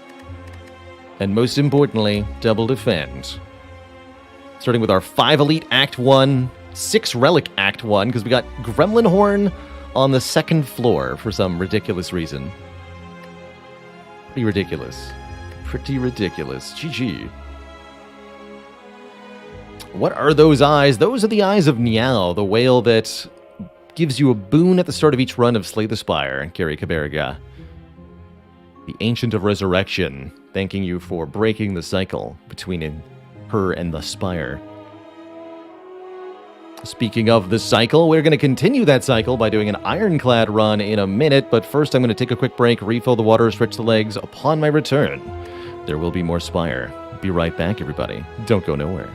And most importantly, double Defend. Starting with our 5 Elite Act 1, 6 Relic Act 1, because we got Gremlin Horn on the 2nd floor for some ridiculous reason. Pretty ridiculous. Pretty ridiculous. GG. What are those eyes? Those are the eyes of Niao, the whale that gives you a boon at the start of each run of Slay the Spire, Gary Caberga. The Ancient of Resurrection, thanking you for breaking the cycle between her and the Spire. Speaking of the cycle, we're going to continue that cycle by doing an Ironclad run in a minute, but first I'm going to take a quick break, refill the water, stretch the legs. Upon my return, there will be more Spire. Be right back, everybody. Don't go nowhere.